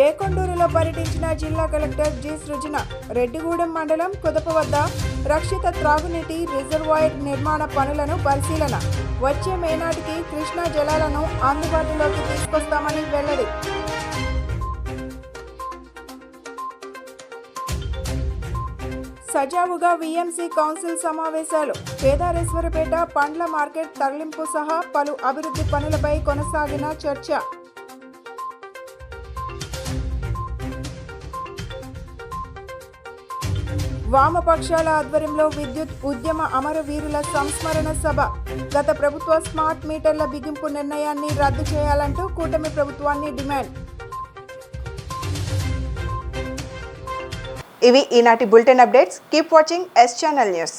ఏకొండూరులో పర్యటించిన జిల్లా కలెక్టర్ జి సృజన. రెడ్డిగూడెం మండలం కుదప వద్ద రక్షిత త్రాగునీటి రిజర్వాయర్ నిర్మాణ పనులను పరిశీలన. వచ్చే మే నాటికి కృష్ణా జలాలను అందుబాటులోకి తీసుకొస్తామని వెల్లడి. సజావుగా విఎంసీ కౌన్సిల్ సమావేశాలు. కేదారేశ్వరపేట పండ్ల మార్కెట్ తరలింపు సహా పలు అభివృద్ధి పనులపై కొనసాగిన చర్చ. వామపక్షాల ఆధ్వర్యంలో విద్యుత్ ఉద్యమ అమరవీరుల సంస్మరణ సభ. గత ప్రభుత్వ స్మార్ట్ మీటర్ల బిగింపు నిర్ణయాన్ని రద్దు చేయాలంటూ కూటమి ప్రభుత్వాన్ని డిమాండ్. ఇవి ఈనాటి bulletin updates. Keep watching S channel news.